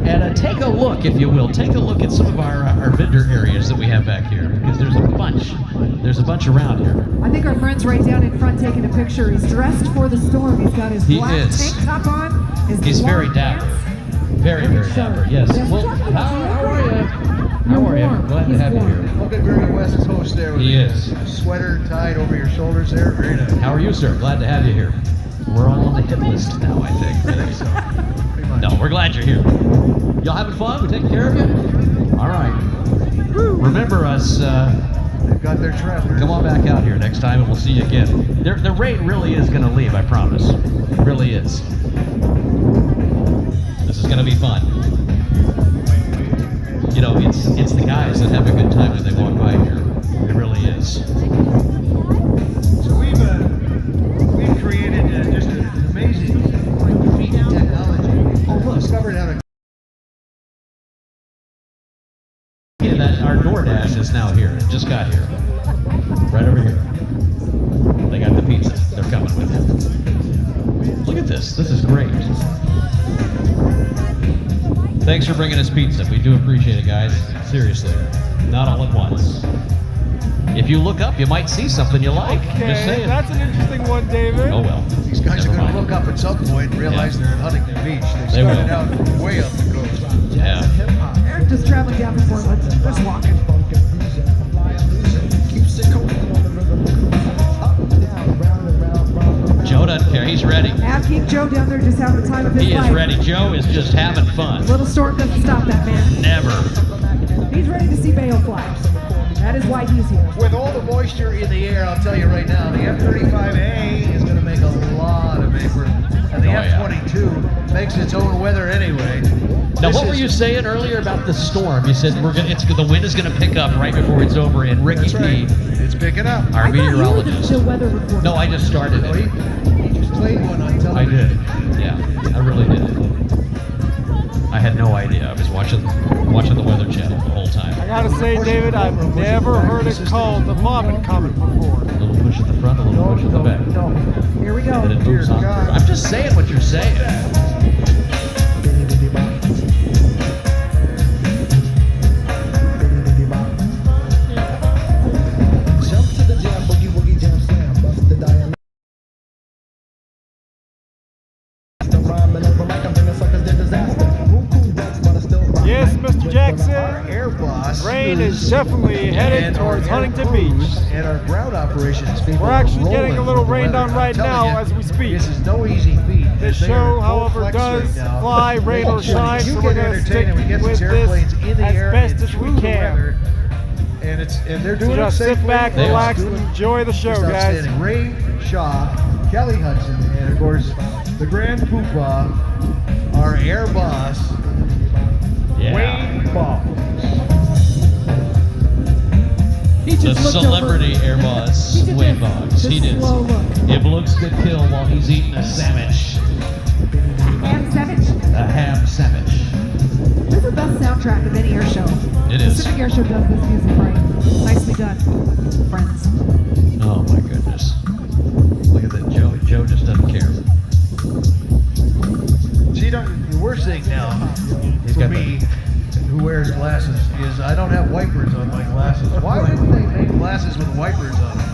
and take a look, if you will. Take a look at some of our vendor areas that we have back here, because there's a bunch. There's a bunch around here. I think our friend's right down in front taking a picture. He's dressed for the storm. He's got his black tank top on. He's very dapper. Very dapper. Yes. Well, how are you? How are you? Glad to have you here. Looking very West Coast there with He is. sweater tied over your shoulders there. Very nice. How are you, sir? Glad to have you here. We're all on the hit list now, I think. so. No, we're glad you're here. Y'all having fun? We taking care of you? All right. Remember us. They've got their travelers. Come on back out here next time, and we'll see you again. The rain really is going to leave, I promise. It really is. This is going to be fun. You know, it's the guys that have a good time when they walk by here. It really is. So we've created just an amazing feat of technology. Discovered how to. Yeah, that our DoorDash is now here. It just got here. Right over here. They got the pizza. They're coming with it. Look at this. This is great. Thanks for bringing us pizza. We do appreciate it, guys. Seriously. Not all at once. If you look up, you might see something you like. Just Okay, saying. that's an interesting one, David. Oh well. These guys Never are going mind. to look up at some point and realize they're in Huntington Beach. They They started will. out way up the coast. Yeah. Eric just traveling down from Portland. Just walking. Joe doesn't care. He's ready. Have King Joe down there just having the time of his He is life. ready. Joe is just having fun. Little storm doesn't stop that man. Never. He's ready to see Bayo fly. That is why he's here. With all the moisture in the air, I'll tell you right now, the F-35A is going to make a lot of vapor. And the Oh, yeah. F-22 makes its own weather anyway. Now, This what were is- you saying earlier about the storm? You said the wind is going to pick up right before it's over, and Ricky That's right. P, It's picking up. our I thought you were meteorologist. the weather reporter. No, I just started No, it. he just played one on I television. did. Yeah, I really did. I had no idea. I was watching the Weather Channel the whole time. I gotta say, David, I've never heard it called the vomit comet before. A little push at the front, a little push at the back. Here we go. And it moves on. I'm just saying what you're saying. Yes, Mr. Jackson. Air boss. Rain is definitely headed and towards our air Huntington crews Beach. And our ground operations people. We're actually are getting a rolling little with the rained weather. on right I'm telling now you, as we speak. This is no easy feat. This They are show, full however, flex does right now. fly, rain or Making sure shine, that you so we're get gonna entertained stick and we get with these airplanes this in the as air best and as we through the can. weather. And they're doing So it just sit safely. back, They relax, are. and enjoy the show, Just guys. outstanding. Ray Shaw, Kelly Hudson, and of course the Grand Poobah, our air boss, Yeah. Wayne Ball. He The just looked celebrity over. air boss, He did Wayne this. Boggs. He This did. slow look. If looks could kill while he's eating a sandwich, And Savage. a ham sandwich. This is the best soundtrack of any air show. It is. Pacific Air Show does this music right. Nicely done, friends. Oh my goodness. Look at that, Joe. Joe just doesn't care. See, the worst thing now He's for got me, who wears glasses, is I don't have wipers on my glasses. Why didn't they make glasses with wipers on them?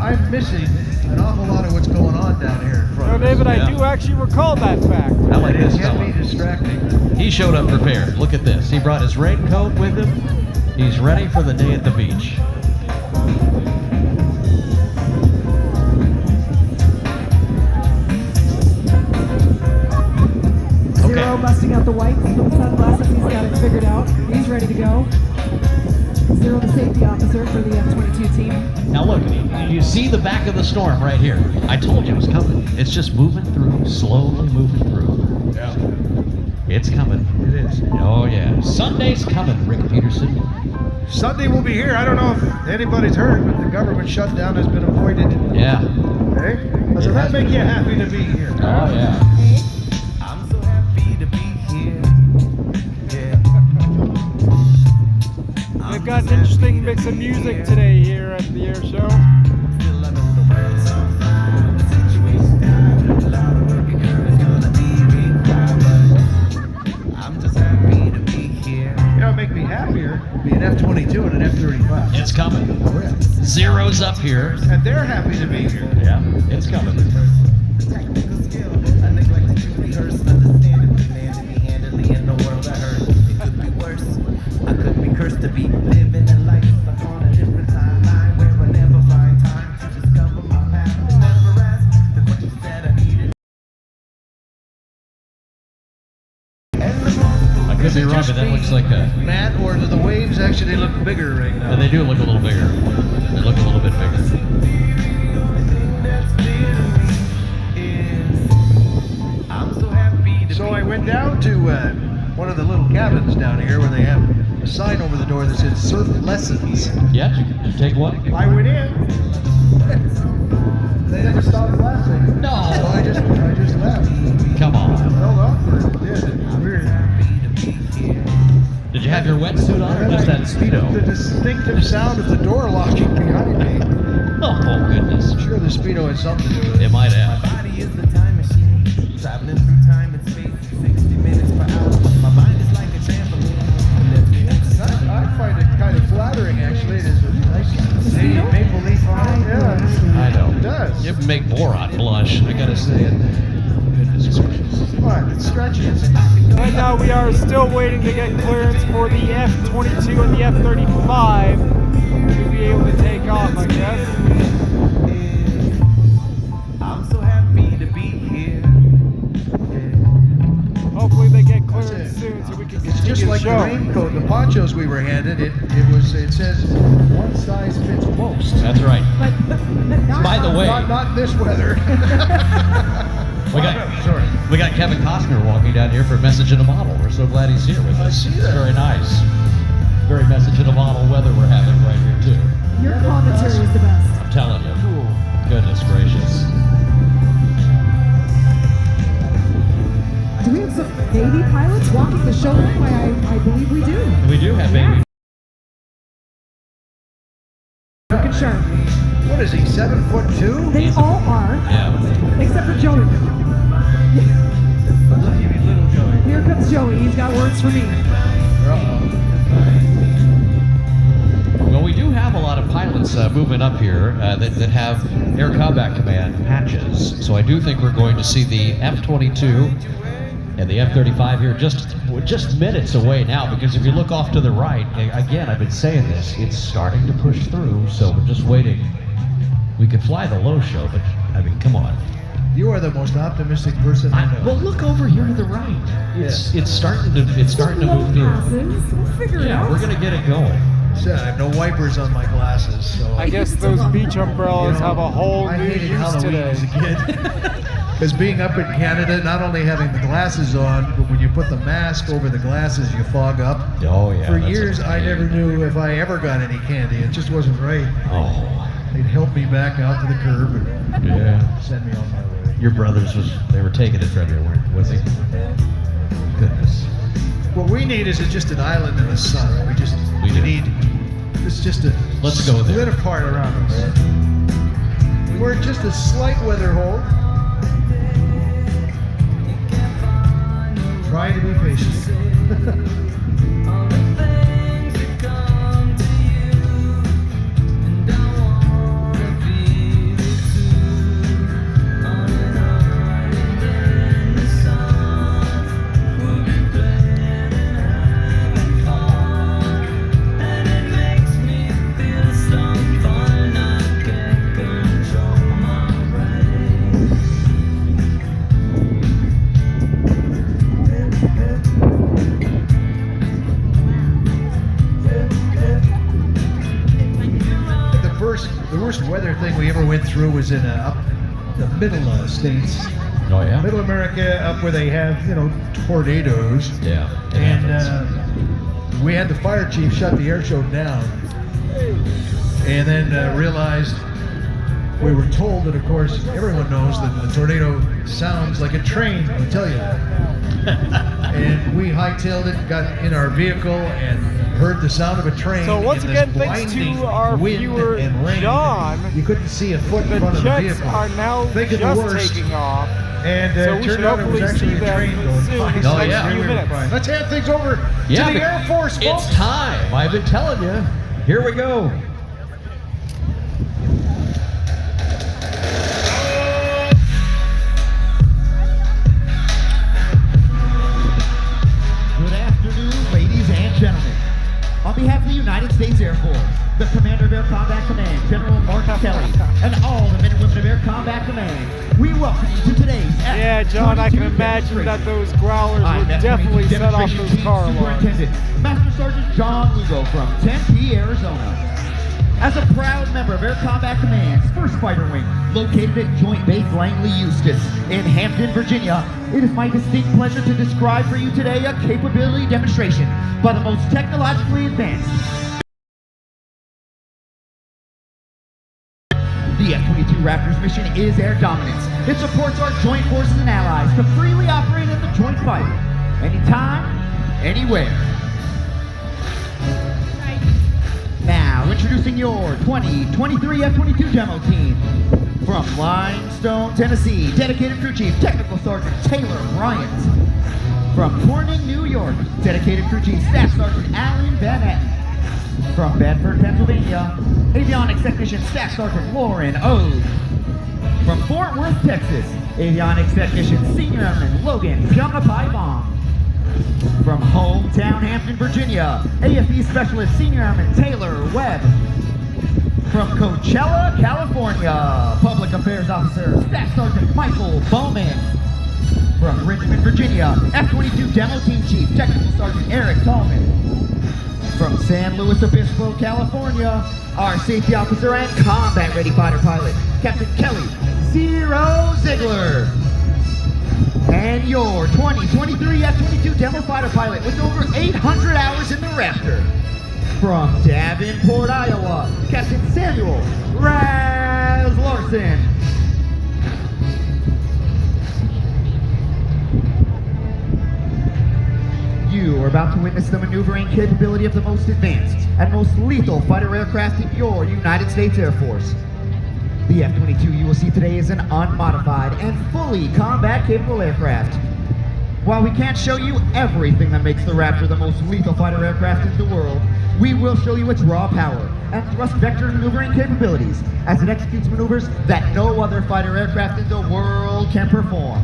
I'm missing an awful lot of what's going on down here in front No, of us. David, I Yeah. do actually recall that fact. I like It this can fella. be distracting. He showed up prepared. Look at this. He brought his raincoat with him. He's ready for the day at the beach. Joe busting out the whites, the sunglasses. He's got it figured out. He's ready to go. Zero, the safety officer for the F-22 team. Now look, you see the back of the storm right here. I told you it was coming. It's just moving through, slowly moving through. Yeah. It's coming. It is. Oh yeah. Sunday's coming, Rick Peterson. Sunday will be here. I don't know if anybody's heard, but the government shutdown has been avoided. Yeah. Okay? Does that make you happy to be here? Oh yeah. I'm so happy to be here. We've got an interesting mix of music today here at the air show. I'm just happy to be here. You know, it'd make me happier be an F-22 and an F-35. It's coming. Oh, yeah. Zero's up here. And they're happy to be here. Yeah, it's coming. Technical skill, I neglect to rehearse, understanding, demanding, handily in the world I heard. It could be worse. I could be cursed to be living a life stuck on a different timeline where I never find time to discover my path. Never ask the questions that I needed. I could be wrong, but that looks like a. Matt, or do the waves actually look bigger right now? And they do look a little bigger. They look a little bit bigger. So I went down to one of the little cabins down here where they have a sign over the door that says surf lessons. Yeah, you take one. I went in. They never stopped laughing. No. So I just left. Come on. Held awkward. It did. It's weird. Did you have your wetsuit on or just that Speedo? The distinctive sound of the door locking behind me. Oh goodness. I'm sure the Speedo had something to do with it. It might have. My body is the time machine, traveling through time and space in 60 minutes per hour. My mind is like a trampoline. I find it kind of flattering, actually. It is a nice maple leaf on it. Yeah. I know. It does. You make Borat blush, I gotta say it. Goodness gracious. What? It stretches. Right now we are still waiting to get clearance for the F-22 and the F-35 to be able to take off, I guess. I'm so happy to be here. Hopefully they get clearance soon so we can It's continue just like the the show. raincoat, the ponchos we were handed. It says one size fits most. That's right. But By the way, Not this weather. we got Kevin Costner walking down here for Message in a Bottle. We're so glad he's here with us. see that. Very nice. Very Message in a Bottle weather we're having right here too. your commentary is the best. I'm telling you. Goodness gracious. Do we have some Navy pilots walking the show line? I believe we do. We do have baby. Looking sharp. What is he, 7'2"? They all are, Yeah. except for Joey. Little Joey. Here comes Joey. He's got words for me. Well, we do have a lot of pilots moving up here that have Air Combat Command patches. So I do think we're going to see the F-22 and the F-35 here we're just minutes away now, because if you look off to the right, again, I've been saying this, it's starting to push through, so we're just waiting. We could fly the low show, but I mean, come on. You are the most optimistic person I know. Well, look over here to the right. It's starting to move through. Passes. We'll figure it Yeah, out. we're gonna get it going. Said I have no wipers on my glasses, so I guess those beach umbrellas have a whole I new hated use Halloween today. as a kid. Because being up in Canada, not only having the glasses on, but when you put the mask over the glasses, you fog up. Oh yeah. For that's years, a I pain. never knew if I ever got any candy. It just wasn't right. Oh. They'd help me back out to the curb and Yeah. send me on my way. Your brothers they were taking it from you, was he? Goodness. What we need is just an island in the sun. We do. need. It's just a Let's go there. split apart around us. We're just a slight weather hole. Try to be patient. worst weather thing we ever went through was in up the middle states. Oh yeah. Middle America, up where they have tornadoes. Yeah. And we had the fire chief shut the air show down, and then realized we were told that, of course, everyone knows that the tornado sounds like a train. I tell you that. And we hightailed it, got in our vehicle, and heard the sound of a train. So once again, thanks to our viewer John, you couldn't see a foot in the front of the Jets vehicle. are now just taking off. And so we should turned out it was hopefully actually see a train them going soon by. in the next few minutes. Let's hand things over to Yeah, the Air Force, folks. It's time. I've been telling you. Here we go. Good afternoon, ladies and gentlemen. On behalf of the United States Air Force, the Commander of Air Combat Command, General Mark Kelly, and all the men and women of Air Combat Command, we welcome you to today's Yeah, John, I can imagine that those growlers would definitely set off those car alarms. Superintendent, Master Sergeant John Lugo from Tempe, Arizona. As a proud member of Air Combat Command's 1st Fighter Wing, located at Joint Base Langley Eustis in Hampton, Virginia, it is my distinct pleasure to describe for you today a capability demonstration by the most technologically advanced. The F-22 Raptor's mission is air dominance. It supports our joint forces and allies to freely operate in the joint fighter, anytime, anywhere. Now, introducing your 2023 F-22 demo team. From Limestone, Tennessee, dedicated crew chief, Technical Sergeant Taylor Bryant. From Corning, New York, dedicated crew chief, Staff Sergeant Alan Van Etten. From Bedford, Pennsylvania, avionics technician, Staff Sergeant Lauren Ode. From Fort Worth, Texas, avionics technician, Senior Airman Logan Pyongapai Bong. From hometown Hampton, Virginia, AFE Specialist Senior Airman Taylor Webb. From Coachella, California, Public Affairs Officer Staff Sergeant Michael Bowman. From Richmond, Virginia, F-22 Demo Team Chief Technical Sergeant Eric Tallman. From San Luis Obispo, California, our Safety Officer and Combat Ready Fighter Pilot, Captain Kelly Zero Ziegler. And your 2023 F-22 Demo Fighter Pilot with over 800 hours in the Raptor. From Davenport, Iowa, Captain Samuel Raz Larson. You are about to witness the maneuvering capability of the most advanced and most lethal fighter aircraft in your United States Air Force. The F-22 you will see today is an unmodified and fully combat-capable aircraft. While we can't show you everything that makes the Raptor the most lethal fighter aircraft in the world, we will show you its raw power and thrust vector maneuvering capabilities as it executes maneuvers that no other fighter aircraft in the world can perform.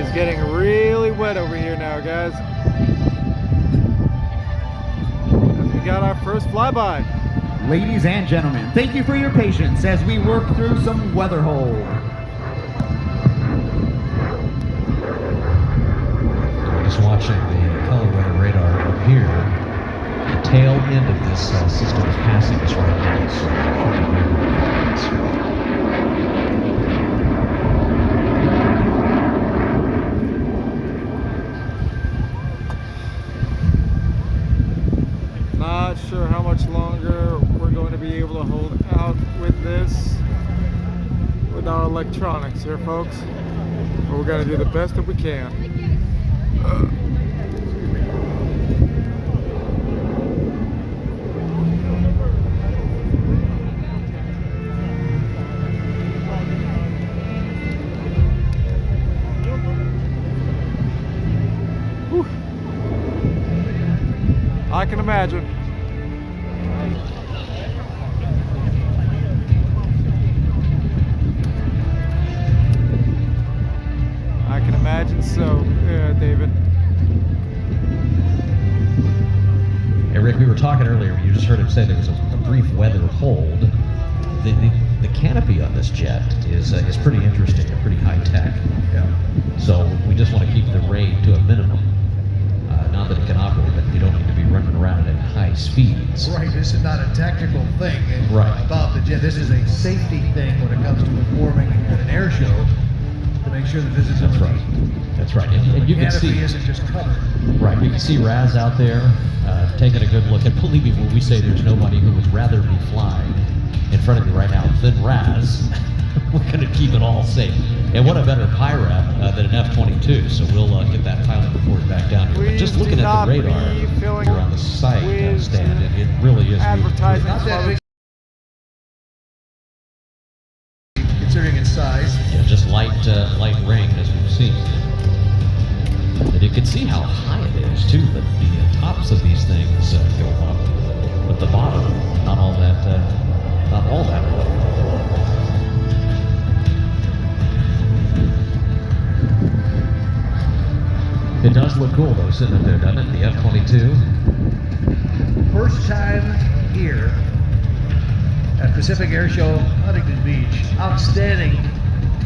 is getting really wet over here now, guys. And we got our first flyby. Ladies and gentlemen, thank you for your patience as we work through some weather hold. Just watching the color weather radar up here. The tail end of this system is passing us right now. So Not sure how much longer we're going to be able to hold out with this, with our electronics here, folks. But we're going to do the best that we can. Whew. I can imagine. I can imagine so, David. Hey, Rick, we were talking earlier. You just heard him say there was a brief weather hold. The canopy on this jet is pretty interesting and pretty high tech. Yeah. So we just want to keep the rain to a minimum. Not that it can operate, but you don't need to be running around at high speeds. Right, this is not a technical thing Right. about the jet. This is a safety thing when it comes to performing at an air show to make sure that visibility. That's right. That's right. And you can canopy see. isn't just covered. Right, you can see Raz out there taking a good look. And believe me when we say there's nobody who would rather be flying in front of you right now than Raz. We're going to keep it all safe. And what a better PIRAP than an F-22. So we'll get that pilot report back down here. But just looking at the radar here on the site stand, it really is advertising. Not that big, considering its size. Yeah, just light rain as we've seen. And you can see how high it is too. The tops of these things go up, but the bottom not all that low. It does look cool though, sitting up there, doesn't it? The F-22. First time here at Pacific Air Show, Huntington Beach. Outstanding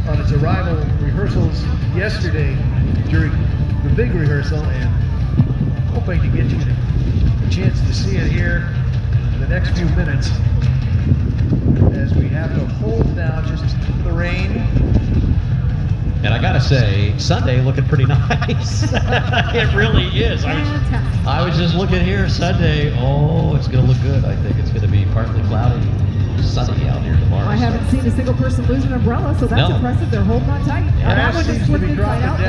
on its arrival rehearsals yesterday during the big rehearsal, and hoping to get you a chance to see it here in the next few minutes as we have to hold down just the rain. And I gotta say, Sunday looking pretty nice. It really is. I was just looking here Sunday. Oh, it's gonna look good. I think it's gonna be partly cloudy, sunny out here tomorrow. I haven't seen a single person lose an umbrella, so that's impressive. They're holding on tight. Yeah. That one just flipped inside out.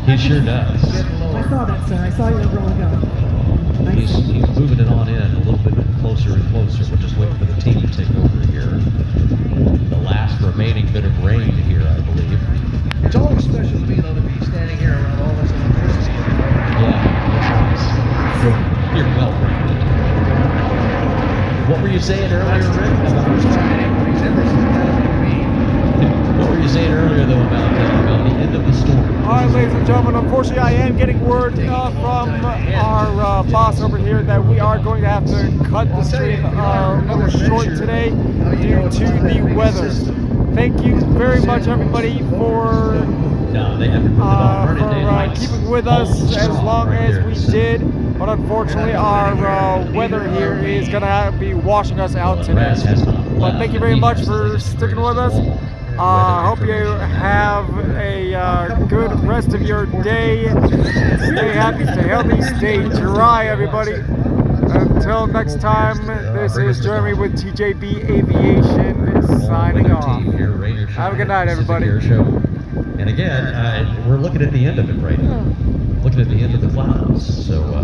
He sure does. I saw that, sir. I saw your umbrella go. Nice. He's moving it on in a little bit closer and closer. We're just waiting for the team to take over here. The last remaining bit of rain here, I believe. It's always special to me, though, to be standing here around all this electricity. Yeah, that's nice. You're well grounded. What were you saying earlier, Rick? What were you saying earlier, though, about the end of the storm? All right, ladies and gentlemen, unfortunately I am getting word from our boss over here that we are going to have to cut the stream a little short today due to the weather. Thank you very much, everybody, for keeping with us as long as we did. But unfortunately, our weather here is going to be washing us out today. But thank you very much for sticking with us. I hope you have a good rest of your day. Stay happy, stay healthy, stay dry, everybody. Until next time, this is Jeremy with TJB Aviation signing off. Have a good night, everybody. And again, we're looking at the end of it right now. Looking at the end of the clouds. So.